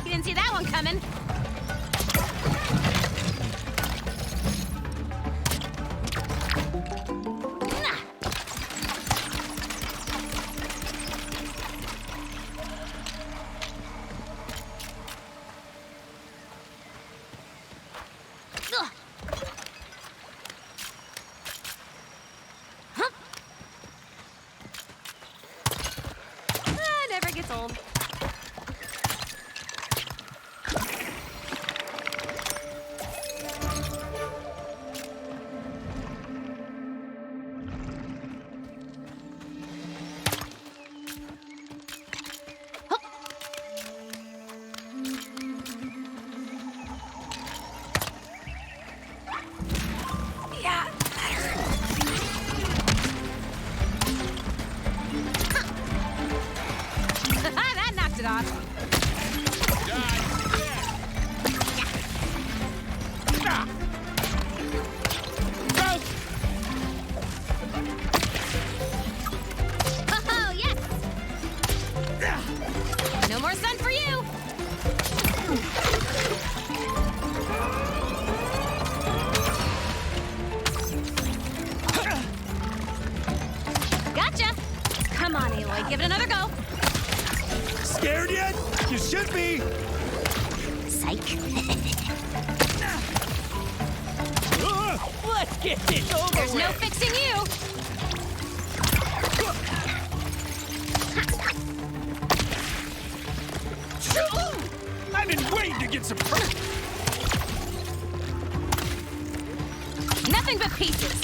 You didn't see that one coming. Never gets old. Yeah, that knocked it off. Oh, yes! No more sun for you! Gotcha! Come on, Aloy, give it another go. Scared yet? You should be. Psych. Let's get this over There's no fixing you. I've been waiting to get some. Nothing but pieces.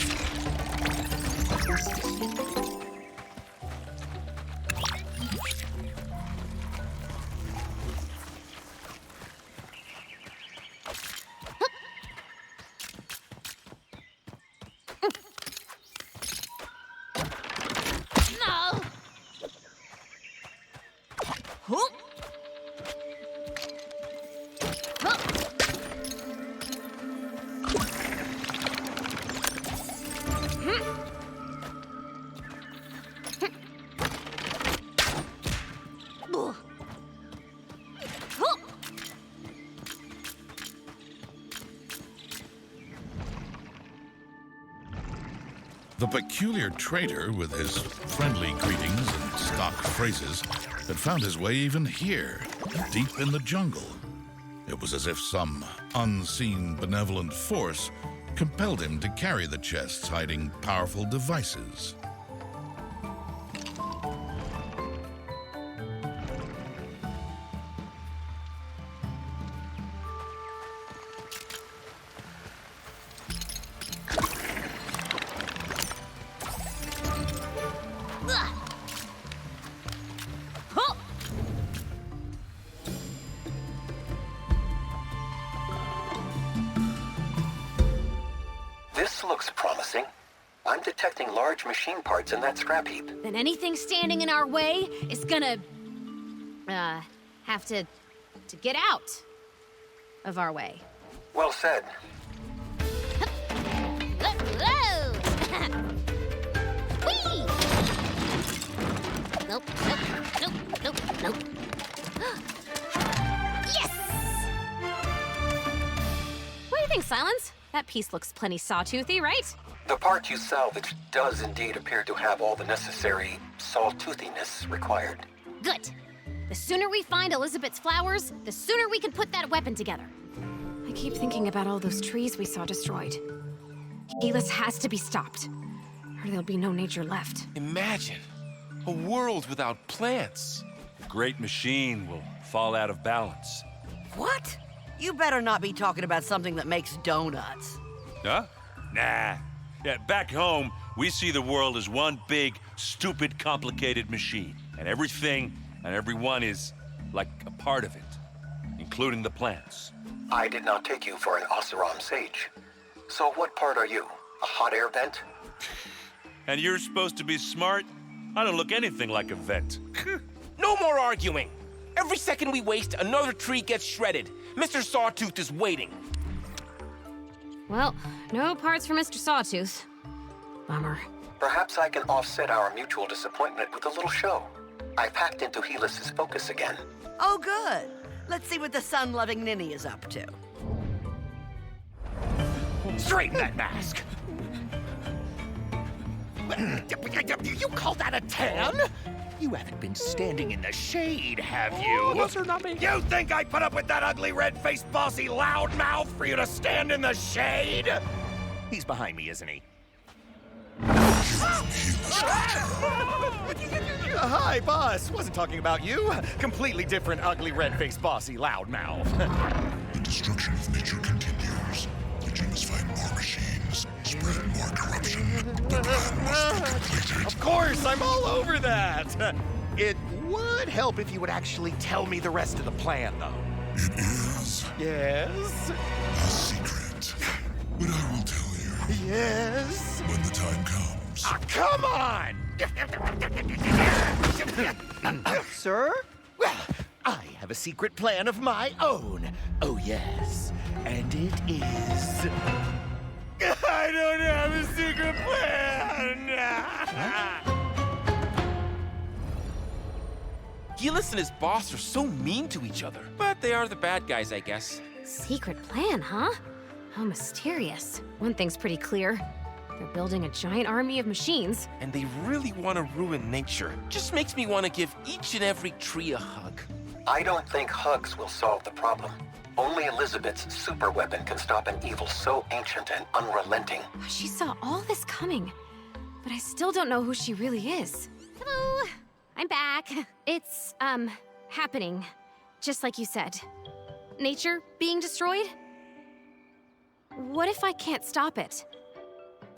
No. The peculiar trader, with his friendly greetings and stock phrases had found his way even here, deep in the jungle. It was as if some unseen benevolent force compelled him to carry the chests hiding powerful devices. This looks promising. I'm detecting large machine parts in that scrap heap. Then anything standing in our way is gonna, have to get out of our way. Well said. Whoa! Whee! Nope, nope. Yes! What do you think, Silence? That piece looks plenty sawtoothy, right? The part you salvaged does indeed appear to have all the necessary sawtoothiness required. Good. The sooner we find Elizabeth's flowers, the sooner we can put that weapon together. I keep thinking about all those trees we saw destroyed. Helis has to be stopped, or there'll be no nature left. Imagine a world without plants. The great machine will fall out of balance. What? You better not be talking about something that makes donuts. Huh? Nah. Yeah, back home, we see the world as one big, stupid, complicated machine. And everything and everyone is like a part of it, including the plants. I did not take you for an Oseram sage. So what part are you? A hot air vent? And you're supposed to be smart? I don't look anything like a vent. No more arguing. Every second we waste, another tree gets shredded. Mr. Sawtooth is waiting. Well, no parts for Mr. Sawtooth. Bummer. Perhaps I can offset our mutual disappointment with a little show. I've hacked into Helis's focus again. Oh, good. Let's see what the sun-loving ninny is up to. Straighten that mask! You call that a tan? You haven't been standing in the shade, have you? Oh, those are not me. You think I put up with that ugly, red-faced, bossy loudmouth for you to stand in the shade? He's behind me, isn't he? Hi, boss. Wasn't talking about you. Completely different, ugly, red-faced, bossy loudmouth. The destruction of nature continues. Legion must find more machines, spread more corruption. The plan must be completed. Of course, I'm all over that. It would help if you would actually tell me the rest of the plan, though. It is Yes? a secret, but I will tell you Yes? when the time comes. Ah, come on! Sir? Well, I have a secret plan of my own. Oh, yes. And it is... I don't have a secret plan! Helis and his boss are so mean to each other. But they are the bad guys, I guess. Secret plan, huh? How mysterious. One thing's pretty clear. They're building a giant army of machines. And they really want to ruin nature. Just makes me want to give each and every tree a hug. I don't think hugs will solve the problem. Only Elizabeth's super weapon can stop an evil so ancient and unrelenting. She saw all this coming, but I still don't know who she really is. Hello, I'm back. It's, happening, just like you said. Nature being destroyed? What if I can't stop it?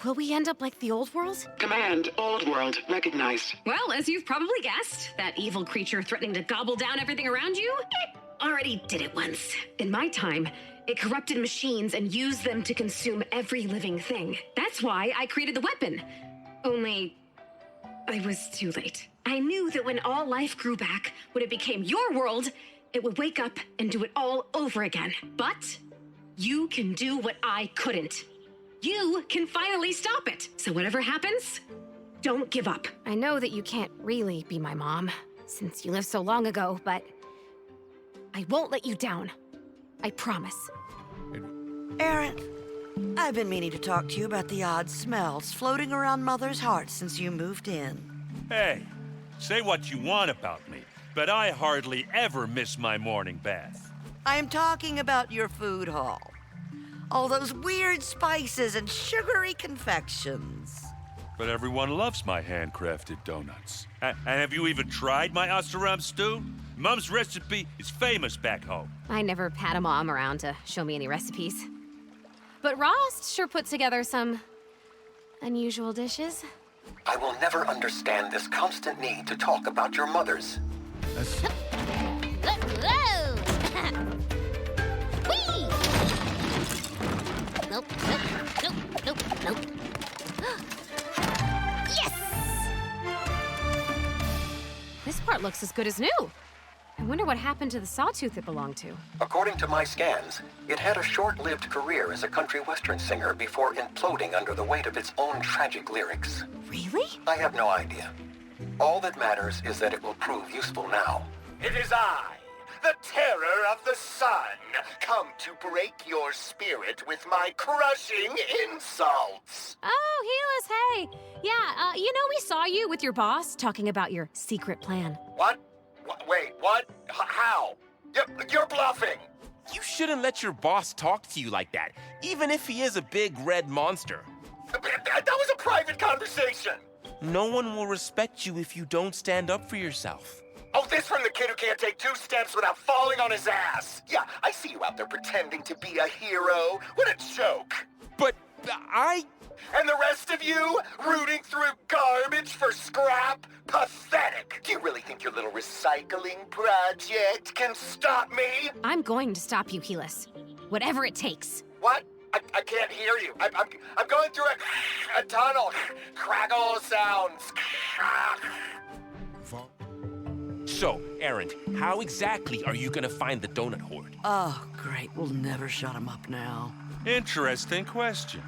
Will we end up like the old world? Command, old world, recognized. Well, as you've probably guessed, that evil creature threatening to gobble down everything around you, it already did it once. In my time, it corrupted machines and used them to consume every living thing. That's why I created the weapon. Only, I was too late. I knew that when all life grew back, when it became your world, it would wake up and do it all over again. But you can do what I couldn't. You can finally stop it. So whatever happens, don't give up. I know that you can't really be my mom, since you lived so long ago, but I won't let you down. I promise. Aaron, I've been meaning to talk to you about the odd smells floating around Mother's heart since you moved in. Hey, say what you want about me, but I hardly ever miss my morning bath. I am talking about your food hall. All those weird spices and sugary confections. But everyone loves my handcrafted donuts. And have you even tried my Oseram stew? Mom's recipe is famous back home. I never had a mom around to show me any recipes. But Rost sure put together some unusual dishes. I will never understand this constant need to talk about your mothers. Whoa! Whee! Nope, nope, nope, nope, nope. Yes! This part looks as good as new. I wonder what happened to the Sawtooth it belonged to. According to my scans, it had a short-lived career as a country western singer before imploding under the weight of its own tragic lyrics. Really? I have no idea. All that matters is that it will prove useful now. It is I, the terror of the sun, come to break your spirit with my crushing insults. Oh, Helis, hey. Yeah, we saw you with your boss talking about your secret plan. What? Wait, what? How? You're bluffing. You shouldn't let your boss talk to you like that, even if he is a big red monster. That was a private conversation. No one will respect you if you don't stand up for yourself. Oh, this from the kid who can't take 2 steps without falling on his ass. Yeah, I see you out there pretending to be a hero. What a joke. But And the rest of you, rooting through garbage for scrap? Pathetic. Do you really think your little recycling project can stop me? I'm going to stop you, Helis. Whatever it takes. What? I can't hear you. I'm going through a tunnel. Crackle sounds. So, Aaron, how exactly are you gonna find the donut horde? Oh, great. We'll never shut him up now. Interesting question.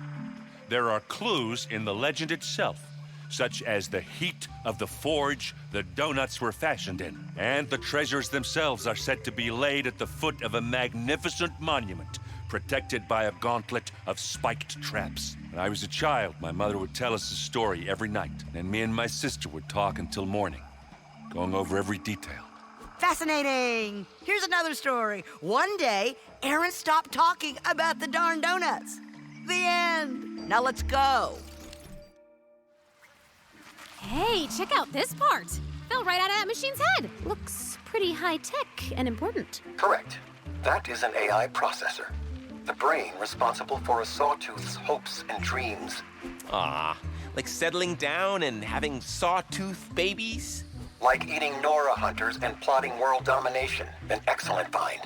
There are clues in the legend itself, such as the heat of the forge the donuts were fashioned in, and the treasures themselves are said to be laid at the foot of a magnificent monument, protected by a gauntlet of spiked traps. When I was a child, my mother would tell us a story every night, and me and my sister would talk until morning, going over every detail. Fascinating! Here's another story. One day, Aaron stopped talking about the darn donuts. The end. Now let's go. Hey, check out this part. Fell right out of that machine's head. Looks pretty high-tech and important. Correct. That is an AI processor. The brain responsible for a Sawtooth's hopes and dreams. Ah, like settling down and having Sawtooth babies? Like eating Nora hunters and plotting world domination. An excellent find.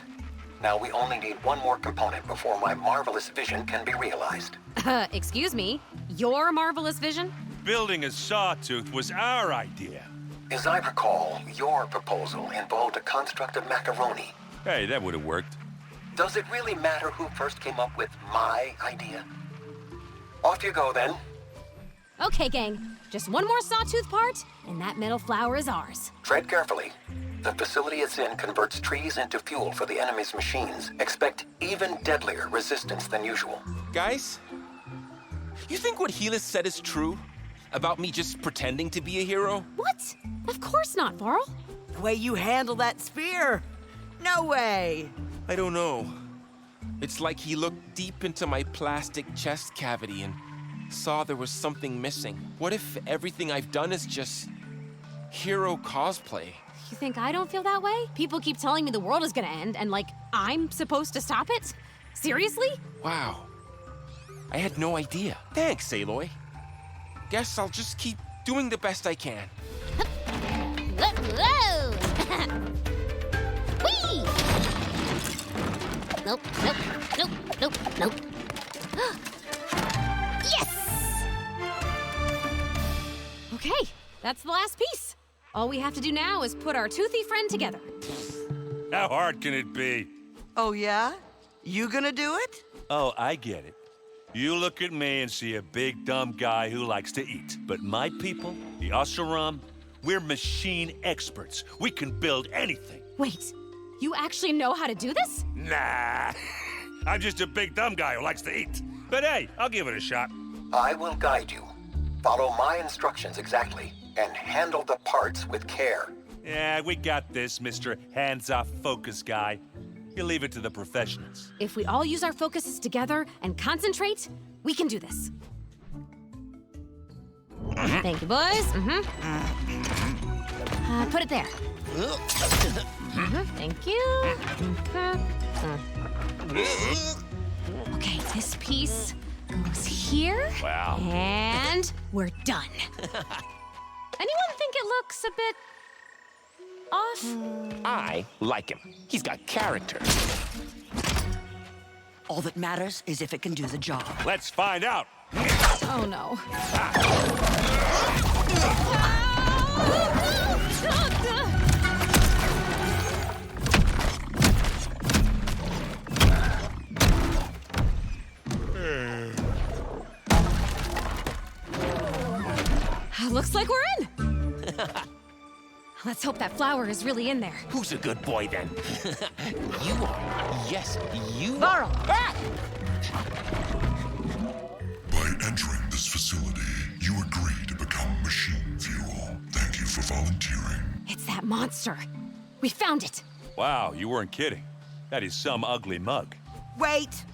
Now we only need one more component before my marvelous vision can be realized. Excuse me? Your marvelous vision? Building a Sawtooth was our idea. As I recall, your proposal involved a construct of macaroni. Hey, that would have worked. Does it really matter who first came up with my idea? Off you go, then. Okay, gang. Just one more Sawtooth part, and that metal flower is ours. Tread carefully. The facility it's in converts trees into fuel for the enemy's machines. Expect even deadlier resistance than usual. Guys, you think what Helis said is true? About me just pretending to be a hero? What? Of course not, Varl. The way you handle that spear. No way. I don't know. It's like he looked deep into my plastic chest cavity and saw there was something missing. What if everything I've done is just hero cosplay? You think I don't feel that way? People keep telling me the world is gonna end, and I'm supposed to stop it? Seriously? Wow. I had no idea. Thanks, Aloy. Guess I'll just keep doing the best I can. Whoa! Whee! Nope, nope, nope, nope, nope. Yes! Okay, that's the last piece. All we have to do now is put our toothy friend together. How hard can it be? Oh, yeah? You gonna do it? Oh, I get it. You look at me and see a big, dumb guy who likes to eat. But my people, the Oseram, we're machine experts. We can build anything. Wait, you actually know how to do this? Nah. I'm just a big, dumb guy who likes to eat. But hey, I'll give it a shot. I will guide you. Follow my instructions exactly, and handle the parts with care. Yeah, we got this, Mr. Hands-off focus guy. You leave it to the professionals. If we all use our focuses together and concentrate, we can do this. Thank you, boys. Put it there. Thank you. Okay, this piece goes here. Wow. And we're done. Anyone think it looks a bit off? I like him. He's got character. All that matters is if it can do the job. Let's find out. Oh, no. Looks like we're in. Let's hope that flower is really in there. Who's a good boy then? You are. Yes, you Varl. are. By entering this facility, you agree to become machine fuel. Thank you for volunteering. It's that monster. We found it. Wow, you weren't kidding. That is some ugly mug. Wait!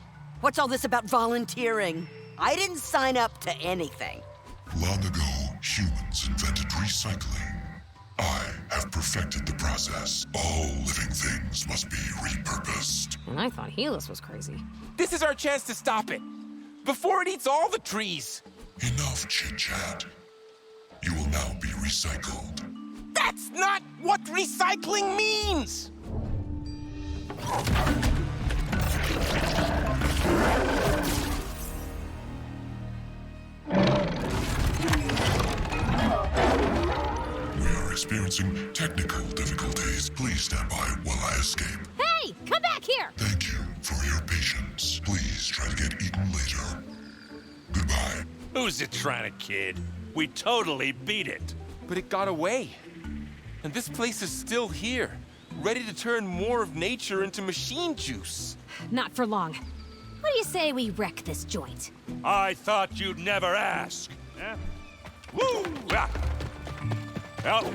What's all this about volunteering? I didn't sign up to anything. Long ago, humans invented recycling. I have perfected the process. All living things must be repurposed. And I thought Helis was crazy. This is our chance to stop it. Before it eats all the trees. Enough chit-chat. You will now be recycled. That's not what recycling means! We are experiencing technical difficulties. Please stand by while I escape. Hey, come back here! Thank you for your patience. Please try to get eaten later. Goodbye. Who's it trying to kid? We totally beat it. But it got away. And this place is still here, ready to turn more of nature into machine juice. Not for long. What do you say we wreck this joint? I thought you'd never ask. Huh? Woo! Ah. Well,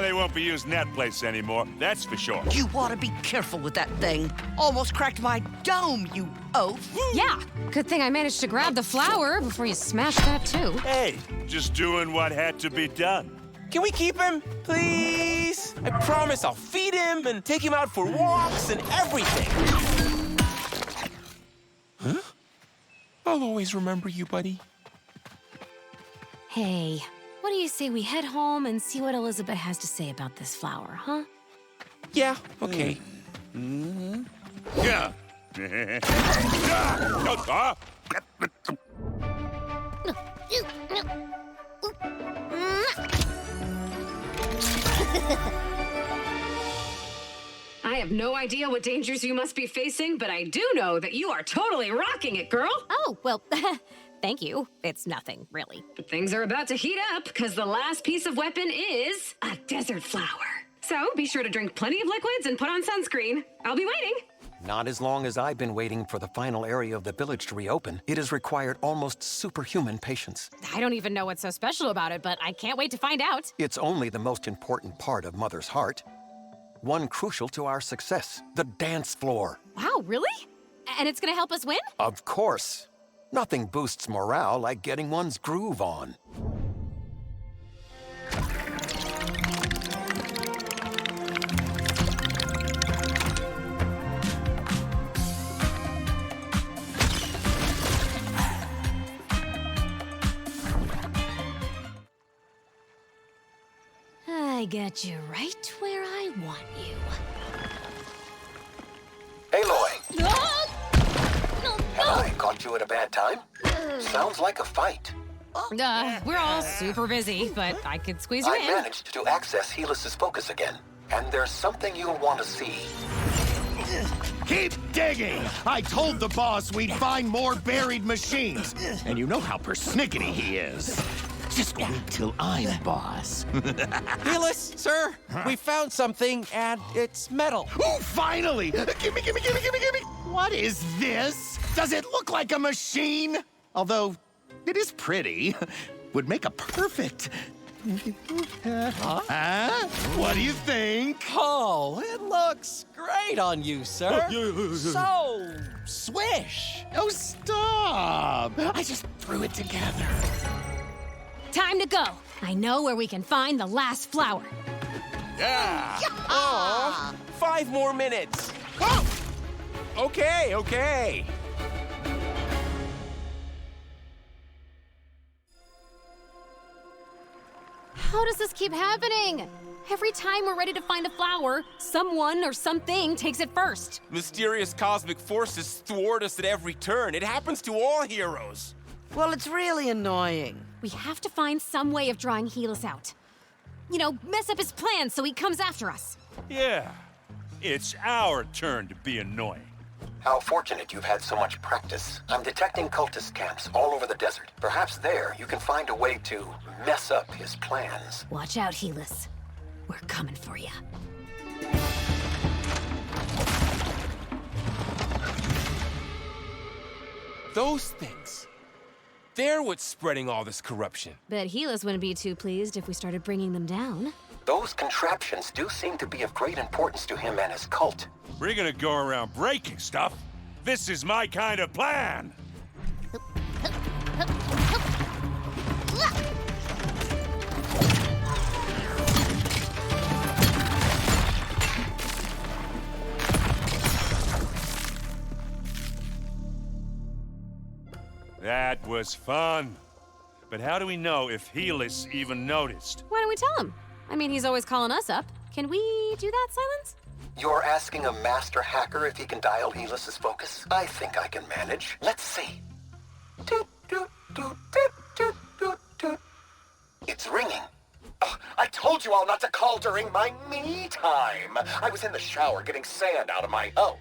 they won't be using that place anymore, that's for sure. You ought to be careful with that thing. Almost cracked my dome, you oaf. Yeah, good thing I managed to grab the flower before you smashed that too. Hey, just doing what had to be done. Can we keep him, please? I promise I'll feed him and take him out for walks and everything. Huh? I'll always remember you, buddy. Hey, what do you say we head home and see what Elizabeth has to say about this flower, huh? Yeah, okay. Yeah. I have no idea what dangers you must be facing, but I do know that you are totally rocking it, girl. Oh, well, thank you. It's nothing, really. But things are about to heat up, because the last piece of weapon is a desert flower. So be sure to drink plenty of liquids and put on sunscreen. I'll be waiting. Not as long as I've been waiting for the final area of the village to reopen. It has required almost superhuman patience. I don't even know what's so special about it, but I can't wait to find out. It's only the most important part of Mother's heart. One crucial to our success, the dance floor. Wow, really? And it's gonna help us win? Of course. Nothing boosts morale like getting one's groove on. I got you right where I want you. Aloy! Have I caught you at a bad time? Sounds like a fight. We're all super busy, but I could squeeze you I in. managed to access Helis's focus again, and there's something you'll want to see. Keep digging! I told the boss we'd find more buried machines. And you know how persnickety he is. Just wait till I'm boss. Helis, sir, we found something, and it's metal. Oh, finally! Gimme! What is this? Does it look like a machine? Although, it is pretty. Would make a perfect Huh? What do you think? Oh, it looks great on you, sir. So swish. Oh, stop! I just threw it together. Time to go. I know where we can find the last flower. Yeah! Aw, 5 more minutes. Oh! Okay. How does this keep happening? Every time we're ready to find a flower, someone or something takes it first. Mysterious cosmic forces thwart us at every turn. It happens to all heroes. Well, it's really annoying. We have to find some way of drawing Helis out. You know, mess up his plans so he comes after us. Yeah, it's our turn to be annoying. How fortunate you've had so much practice. I'm detecting cultist camps all over the desert. Perhaps there you can find a way to mess up his plans. Watch out, Helis. We're coming for you. Those things. They're what's spreading all this corruption. Bet Helis wouldn't be too pleased if we started bringing them down. Those contraptions do seem to be of great importance to him and his cult. We're gonna go around breaking stuff. This is my kind of plan. That was fun. But how do we know if Helis even noticed? Why don't we tell him? I mean, he's always calling us up. Can we do that, Silence? You're asking a master hacker if he can dial Helis's focus? I think I can manage. Let's see. Doot, doot, doot, doot, doot, doot, doot. It's ringing. Oh, I told you all not to call during my me time. I was in the shower getting sand out of my... Oh,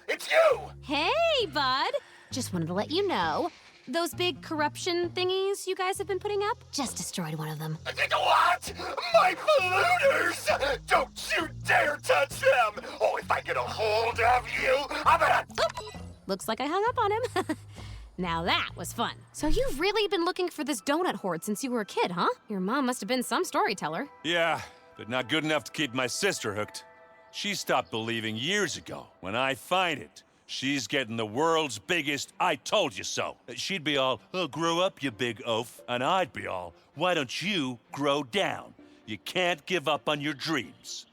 it's you! Hey, bud. Just wanted to let you know. Those big corruption thingies you guys have been putting up, just destroyed one of them. What? My polluters! Don't you dare touch them! Oh, if I get a hold of you, I'm gonna... Looks like I hung up on him. Now that was fun. So you've really been looking for this donut hoard since you were a kid, huh? Your mom must have been some storyteller. Yeah, but not good enough to keep my sister hooked. She stopped believing years ago. When I find it, she's getting the world's biggest I told you so. She'd be all, oh, grow up, you big oaf. And I'd be all, why don't you grow down? You can't give up on your dreams.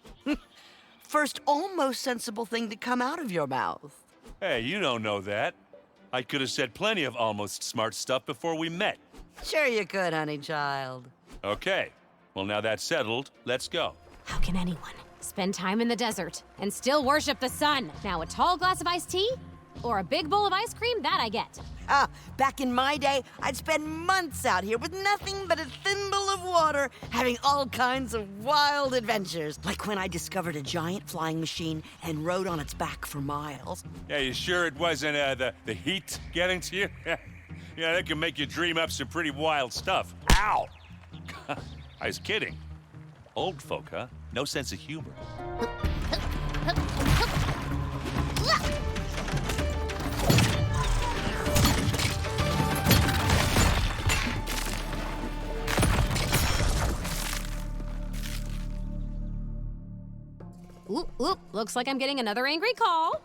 First almost sensible thing to come out of your mouth. Hey, you don't know that. I could have said plenty of almost smart stuff before we met. Sure you could, honey child. Okay, well now that's settled, let's go. How can anyone spend time in the desert and still worship the sun? Now a tall glass of iced tea? Or a big bowl of ice cream? That I get. Back in my day, I'd spend months out here with nothing but a thimble of water, having all kinds of wild adventures. Like when I discovered a giant flying machine and rode on its back for miles. Yeah, you sure it wasn't the heat getting to you? Yeah, that can make you dream up some pretty wild stuff. Ow! I was kidding. Old folk, huh? No sense of humor. Oop, looks like I'm getting another angry call.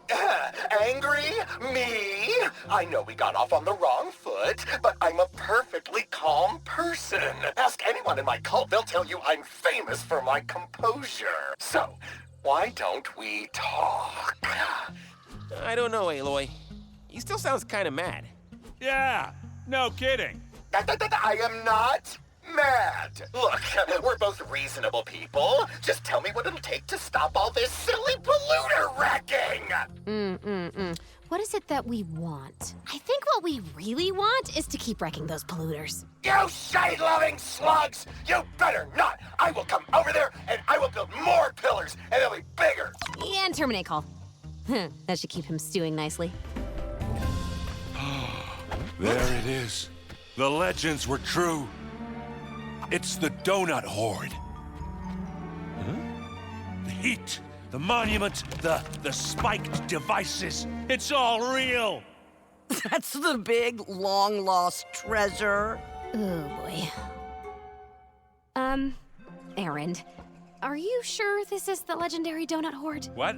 Angry? Me? I know we got off on the wrong foot, but I'm a perfectly calm person. Ask anyone in my cult, they'll tell you I'm famous for my composure. So, why don't we talk? I don't know, Aloy. He still sounds kind of mad. Yeah, no kidding. I am not mad. Look, we're both reasonable people. Just tell me what it'll take to stop all this silly polluter wrecking. What is it that we want? I think what we really want is to keep wrecking those polluters. You shade-loving slugs! You better not! I will come over there and I will build more pillars and they'll be bigger. And terminate call. That should keep him stewing nicely. There it is. The legends were true. It's the donut horde. Huh? The heat, the monument, the spiked devices. It's all real. That's the big, long-lost treasure. Oh, boy. Erend, are you sure this is the legendary donut horde? What?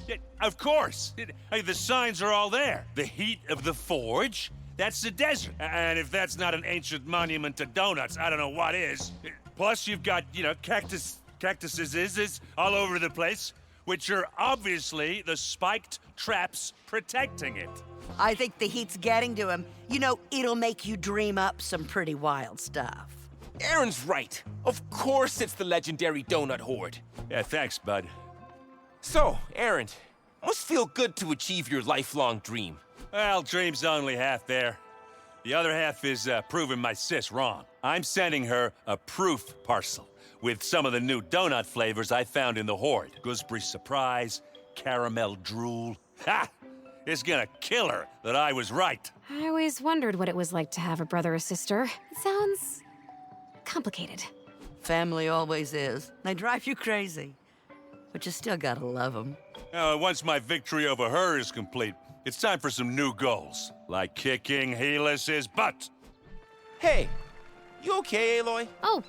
Yeah, of course. Hey, the signs are all there. The heat of the forge, that's the desert. And if that's not an ancient monument to donuts, I don't know what is. Plus, you've got, cactuses all over the place, which are obviously the spiked traps protecting it. I think the heat's getting to him. You know, it'll make you dream up some pretty wild stuff. Aaron's right. Of course it's the legendary donut horde. Yeah, thanks, bud. So, Aaron, must feel good to achieve your lifelong dream. Well, dream's only half there. The other half is proving my sis wrong. I'm sending her a proof parcel with some of the new donut flavors I found in the horde. Gooseberry surprise, caramel drool. Ha! It's gonna kill her that I was right. I always wondered what it was like to have a brother or sister. It sounds complicated. Family always is. They drive you crazy. But you still gotta love them. Once my victory over her is complete, it's time for some new goals, like kicking Helis's butt. Hey, you okay, Aloy? Oh,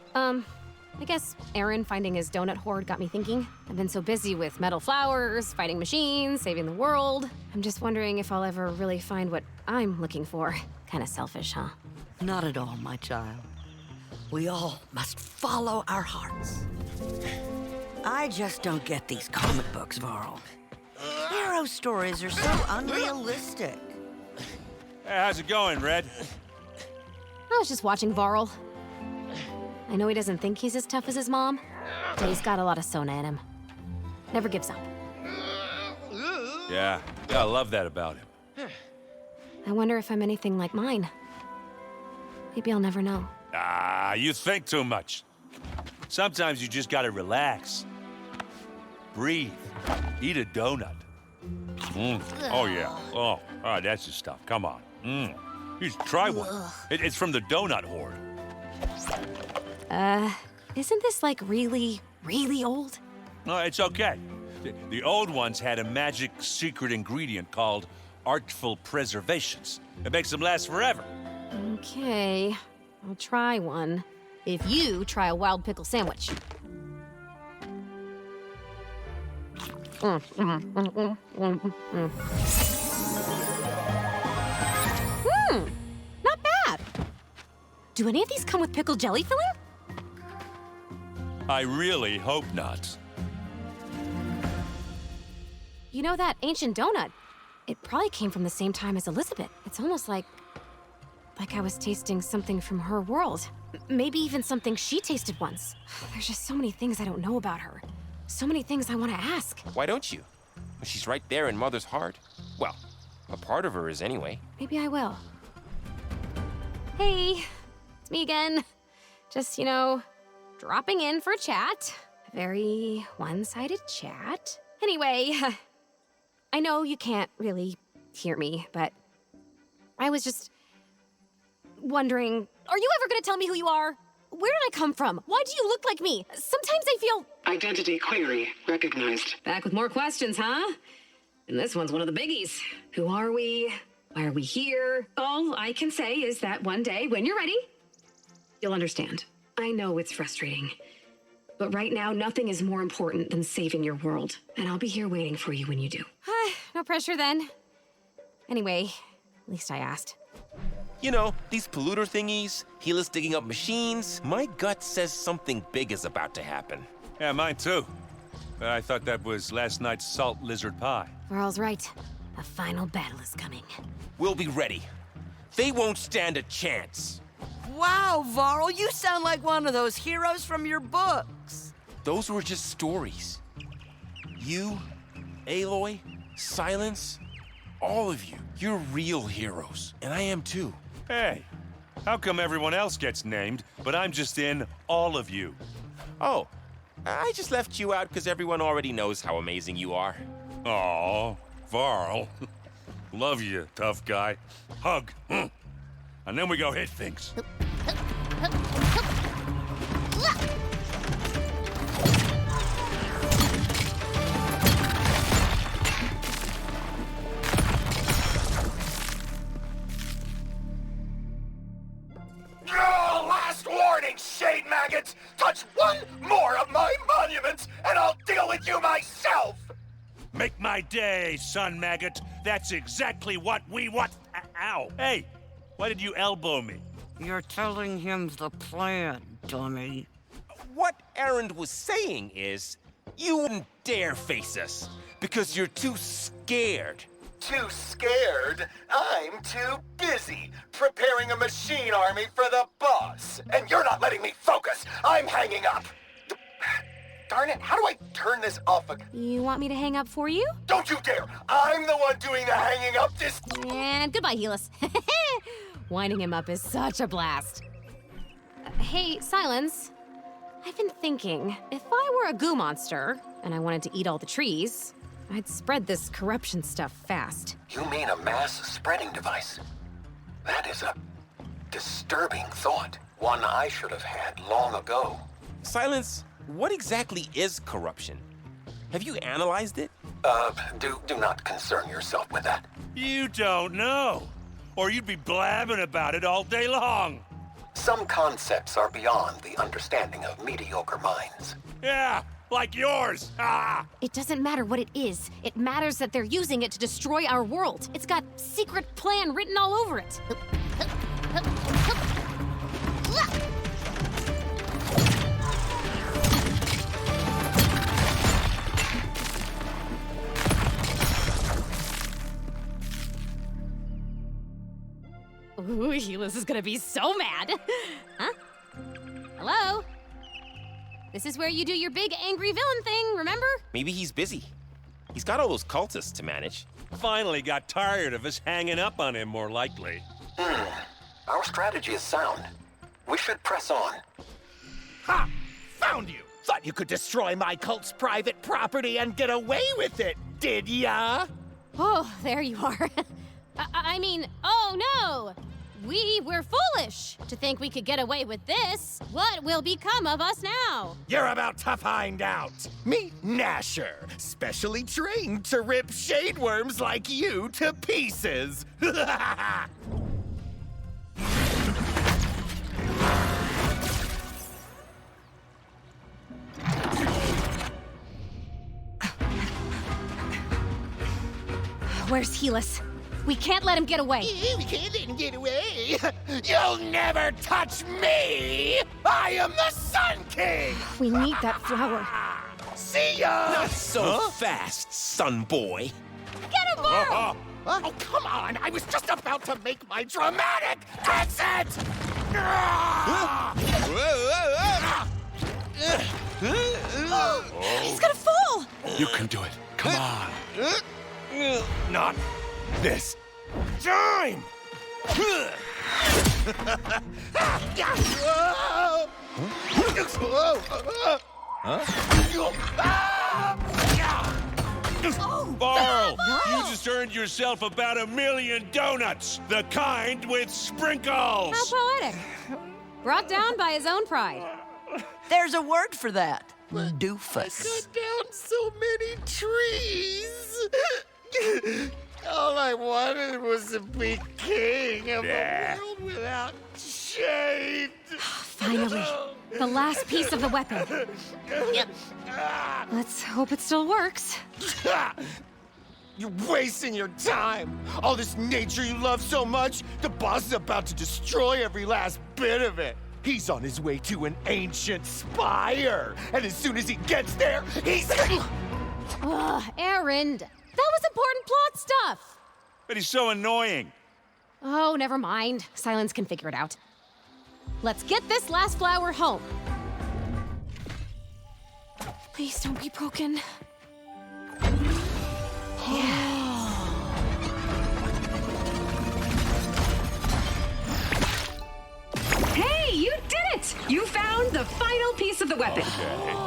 I guess Aaron finding his donut horde got me thinking. I've been so busy with metal flowers, fighting machines, saving the world. I'm just wondering if I'll ever really find what I'm looking for. Kinda selfish, huh? Not at all, my child. We all must follow our hearts. I just don't get these comic books, Varl. Hero stories are so unrealistic. Hey, how's it going, Red? I was just watching Varl. I know he doesn't think he's as tough as his mom, but he's got a lot of Sona in him. Never gives up. Yeah, I love that about him. I wonder if I'm anything like mine. Maybe I'll never know. Ah, you think too much. Sometimes you just gotta relax. Breathe. Eat a donut. Oh, yeah. Oh, that's the stuff. Come on. You should try one. It's from the donut horde. Isn't this like really, really old? No, it's okay. The old ones had a magic secret ingredient called artful preservations. It makes them last forever. Okay, I'll try one. If you try a wild pickle sandwich. Not bad. Do any of these come with pickled jelly filling? I really hope not. You know that ancient donut? It probably came from the same time as Elizabeth. It's almost like I was tasting something from her world. Maybe even something she tasted once. There's just so many things I don't know about her. So many things I want to ask. Why don't you? She's right there in Mother's heart. Well, a part of her is anyway. Maybe I will. Hey, it's me again. Just, dropping in for a chat. A very one-sided chat. Anyway, I know you can't really hear me, but I was just wondering, are you ever gonna tell me who you are? Where did I come from? Why do you look like me? Sometimes I feel... Identity query recognized. Back with more questions, huh? And this one's one of the biggies. Who are we? Why are we here? All I can say is that one day, when you're ready, you'll understand. I know it's frustrating, but right now, nothing is more important than saving your world. And I'll be here waiting for you when you do. No pressure then. Anyway, at least I asked. You know, these polluter thingies, Helis digging up machines, my gut says something big is about to happen. Yeah, mine too. But I thought that was last night's salt lizard pie. Varl's right. The final battle is coming. We'll be ready. They won't stand a chance. Wow, Varl, you sound like one of those heroes from your books. Those were just stories. You, Aloy, Silence, all of you, you're real heroes. And I am too. Hey, how come everyone else gets named, but I'm just in all of you? Oh, I just left you out because everyone already knows how amazing you are. Aw, Varl. Love you, tough guy. Hug. And then we go hit things. Last warning, Shade Man! maggot! Touch one more of my monuments, and I'll deal with you myself! Make my day, son maggot. That's exactly what we want. Ow. Hey, why did you elbow me? You're telling him the plan, dummy. What Erend was saying is, you wouldn't dare face us, because you're too scared. Too scared? I'm too busy preparing a machine army for the boss. And you're not letting me focus. I'm hanging up. Darn it, how do I turn this off? You want me to hang up for you? Don't you dare! I'm the one doing the hanging up this... And goodbye, Helis. Winding him up is such a blast. Hey, Silence. I've been thinking, if I were a goo monster, and I wanted to eat all the trees, I'd spread this corruption stuff fast. You mean a mass spreading device? That is a disturbing thought. One I should have had long ago. Silence, what exactly is corruption? Have you analyzed it? Do not concern yourself with that. You don't know, or you'd be blabbing about it all day long. Some concepts are beyond the understanding of mediocre minds. Yeah, like yours. Ah! It doesn't matter what it is. It matters that they're using it to destroy our world. It's got secret plan written all over it. Ooh, Helis is gonna be so mad. Huh? Hello? This is where you do your big angry villain thing, remember? Maybe he's busy. He's got all those cultists to manage. Finally got tired of us hanging up on him, more likely. Our strategy is sound. We should press on. Ha! Found you! Thought you could destroy my cult's private property and get away with it, did ya? Oh, there you are. I mean, oh no! We were foolish to think we could get away with this. What will become of us now? You're about to find out. Meet Gnasher, specially trained to rip shadeworms like you to pieces. Where's Helis? We can't let him get away. We can't let him get away. You'll never touch me! I am the Sun King! We need that flower. See ya! Not so fast, son boy. Get him, Burl! Oh, come on! I was just about to make my dramatic exit! He's gonna fall! You can do it. Come on. Not this time! Barl, you just earned yourself about 1,000,000 donuts. The kind with sprinkles. How poetic. Brought down by his own pride. There's a word for that. Doofus. Cut down so many trees. All I wanted was to be king of a world without shade. Finally, the last piece of the weapon. Yep. Let's hope it still works. You're wasting your time. All this nature you love so much, the boss is about to destroy every last bit of it. He's on his way to an ancient spire, and as soon as he gets there, he's... Ugh, Erend. That was important plot stuff. But he's so annoying. Oh, never mind. Silence can figure it out. Let's get this last flower home. Please don't be broken. Hey, you did it! You found the final piece of the weapon.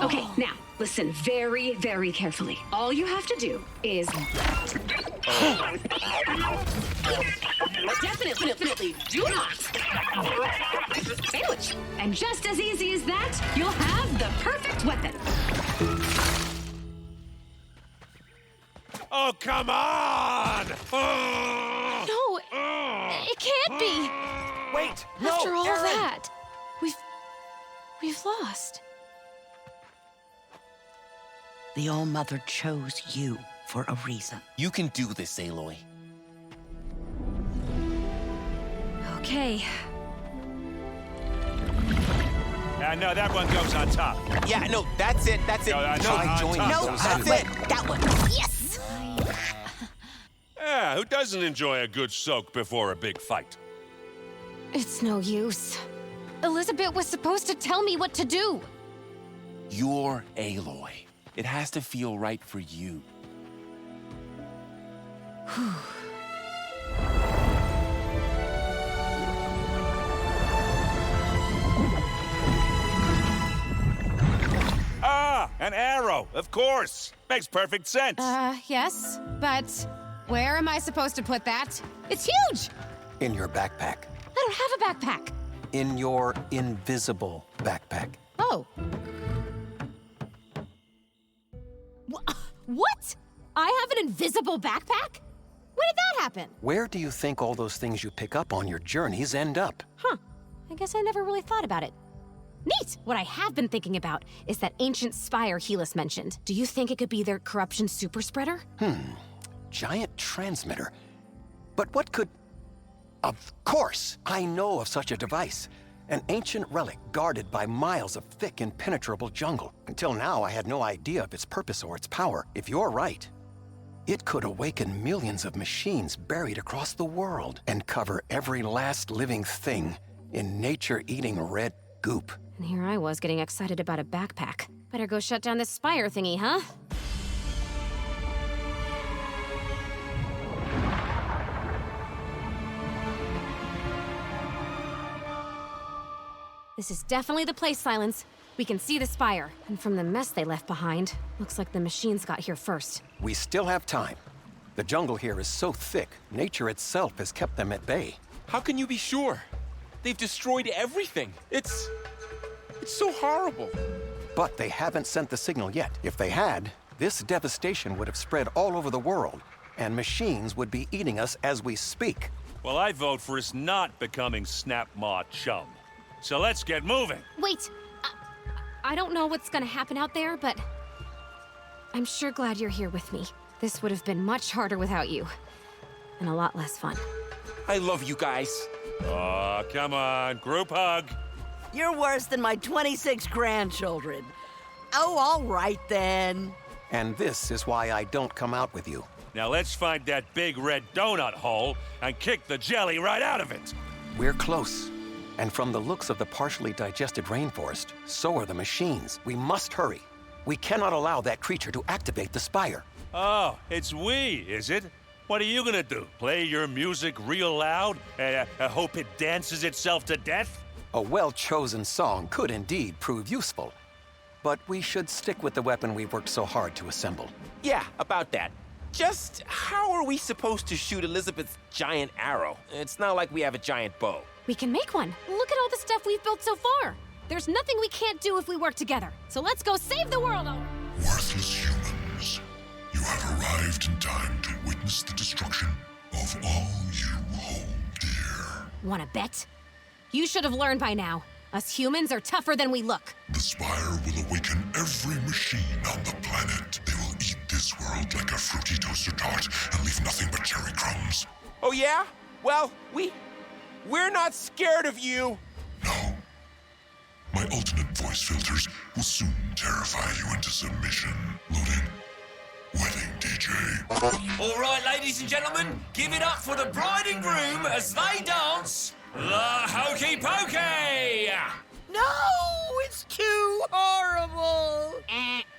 Okay, now, listen very, very carefully. All you have to do is... Definitely do not sandwich. And just as easy as that, you'll have the perfect weapon. Oh, come on! No, it can't be. Wait, After no, all Aaron. that, We've lost. The All-Mother chose you for a reason. You can do this, Aloy. Okay. No, that one goes on top. Yeah, no, that's it. That's it. No, that's no, on join top. no, that's it. That one. Yes! Yeah, who doesn't enjoy a good soak before a big fight? It's no use. Elizabeth was supposed to tell me what to do. You're Aloy. It has to feel right for you. Ah, an arrow, of course. Makes perfect sense. Yes, but where am I supposed to put that? It's huge! In your backpack. I don't have a backpack. In your invisible backpack. Oh. What? I have an invisible backpack? When did that happen? Where do you think all those things you pick up on your journeys end up? Huh. I guess I never really thought about it. Neat! What I have been thinking about is that ancient spire Helis mentioned. Do you think it could be their corruption super spreader? Giant transmitter. But what could... Of course! I know of such a device. An ancient relic guarded by miles of thick, impenetrable jungle. Until now, I had no idea of its purpose or its power. If you're right, it could awaken millions of machines buried across the world and cover every last living thing in nature-eating red goop. And here I was getting excited about a backpack. Better go shut down this spire thingy, huh? This is definitely the place, Silence. We can see the spire, and from the mess they left behind, looks like the machines got here first. We still have time. The jungle here is so thick, nature itself has kept them at bay. How can you be sure? They've destroyed everything. It's so horrible. But they haven't sent the signal yet. If they had, this devastation would have spread all over the world, and machines would be eating us as we speak. Well, I vote for us not becoming Snap Maw Chum. So let's get moving. Wait! I don't know what's gonna happen out there, but I'm sure glad you're here with me. This would have been much harder without you, and a lot less fun. I love you guys. Oh, come on, group hug. You're worse than my 26 grandchildren. Oh, all right then. And this is why I don't come out with you. Now let's find that big red donut hole and kick the jelly right out of it. We're close. And from the looks of the partially digested rainforest, so are the machines. We must hurry. We cannot allow that creature to activate the spire. Oh, it's we, is it? What are you gonna do? Play your music real loud and hope it dances itself to death? A well-chosen song could indeed prove useful. But we should stick with the weapon we worked so hard to assemble. Yeah, about that. Just how are we supposed to shoot Elizabeth's giant arrow? It's not like we have a giant bow. We can make one. Look at all the stuff we've built so far. There's nothing we can't do if we work together. So let's go save the world, Aloy. Worthless humans, you have arrived in time to witness the destruction of all you hold dear. Wanna bet? You should have learned by now. Us humans are tougher than we look. The spire will awaken every machine on the planet. They will eat this world like a fruity toaster tart and leave nothing but cherry crumbs. Oh yeah? Well, we're not scared of you. No. My alternate voice filters will soon terrify you into submission. Loading. Wedding DJ. All right, ladies and gentlemen, give it up for the bride and groom as they dance the Hokey Pokey! No, it's too horrible.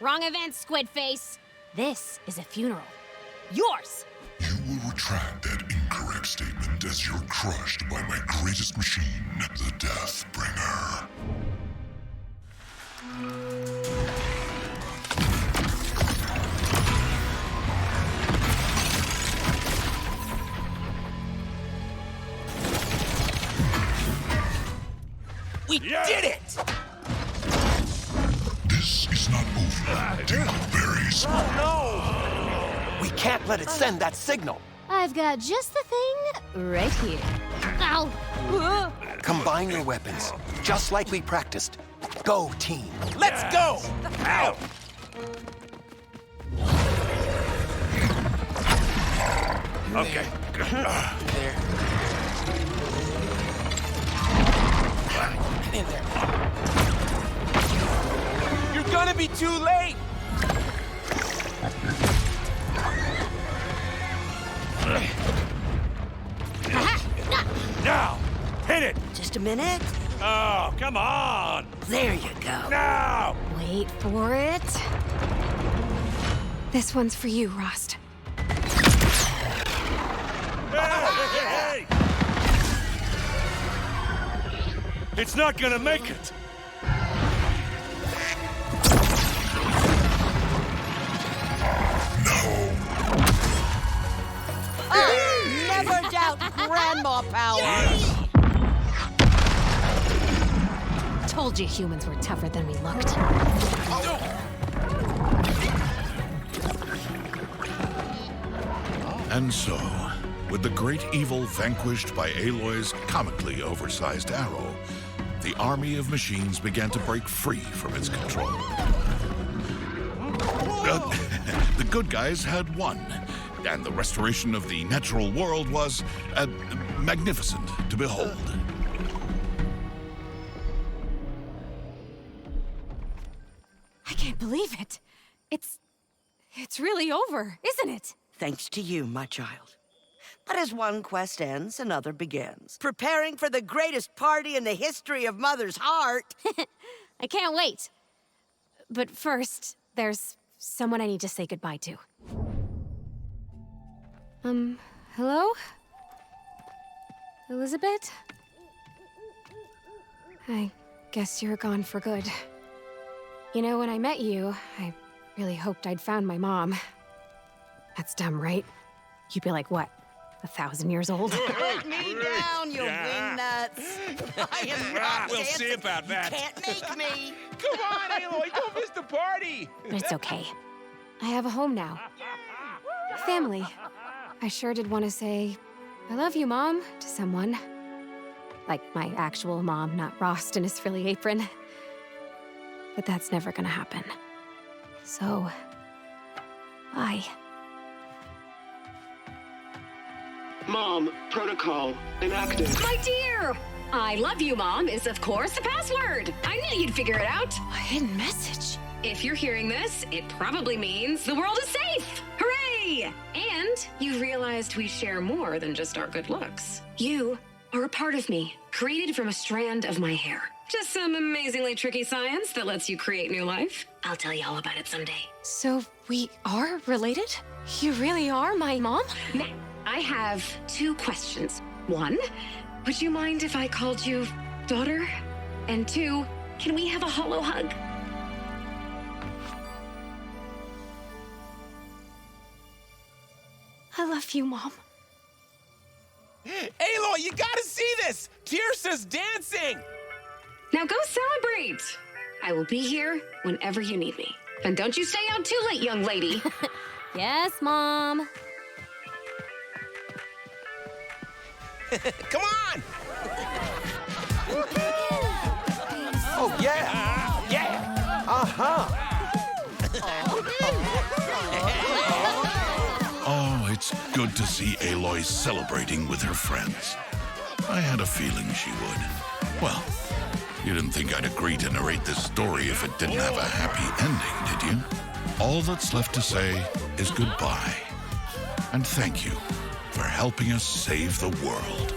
Wrong event, Squid Face. This is a funeral. Yours. You will retract that incorrect statement as you're crushed by my greatest machine, the Death Bringer. We did it! This is not over, Dingleberries. Oh We can't let it send that signal. I've got just the thing right here. Ow! Combine your weapons, just like we practiced. Go, team. Let's go! Ow! Okay. There. In there. You're gonna be too late! Now! Hit it! Just a minute. Oh, come on! There you go. Now! Wait for it. This one's for you, Rost. Hey! It's not gonna make it! Never doubt grandma power. Told you humans were tougher than we looked. And so, with the great evil vanquished by Aloy's comically oversized arrow, the army of machines began to break free from its control. The good guys had won, and the restoration of the natural world was magnificent to behold. I can't believe it. It's really over, isn't it? Thanks to you, my child. But as one quest ends, another begins. Preparing for the greatest party in the history of Mother's heart. I can't wait. But first, there's someone I need to say goodbye to. Hello? Elizabeth? I guess you're gone for good. You know, when I met you, I really hoped I'd found my mom. That's dumb, right? You'd be like, what, 1,000 years old? Put me down, you wingnuts. I am not We'll dancing. see about that. You can't make me. Come on, Aloy, don't miss the party! But it's okay. I have a home now. A family. I sure did want to say, I love you, Mom, to someone. Like my actual mom, not Rost in his frilly apron. But that's never gonna happen. So, bye. Mom, protocol inactive. My dear! I love you, Mom is, of course, the password. I knew you'd figure it out. A hidden message. If you're hearing this, it probably means the world is safe. Hooray! And you realized we share more than just our good looks. You are a part of me, created from a strand of my hair. Just some amazingly tricky science that lets you create new life. I'll tell you all about it someday. So, we are related? You really are my mom? Now, I have 2 questions. 1, would you mind if I called you daughter? And 2, can we have a hollow hug? I love you, Mom. Aloy, you gotta see this! Tirsa's dancing! Now go celebrate! I will be here whenever you need me. And don't you stay out too late, young lady. Yes, Mom. Come on! Oh, yeah! Yeah! Uh-huh! Oh, it's good to see Aloy celebrating with her friends. I had a feeling she would. Well, you didn't think I'd agree to narrate this story if it didn't have a happy ending, did you? All that's left to say is goodbye. And thank you for helping us save the world.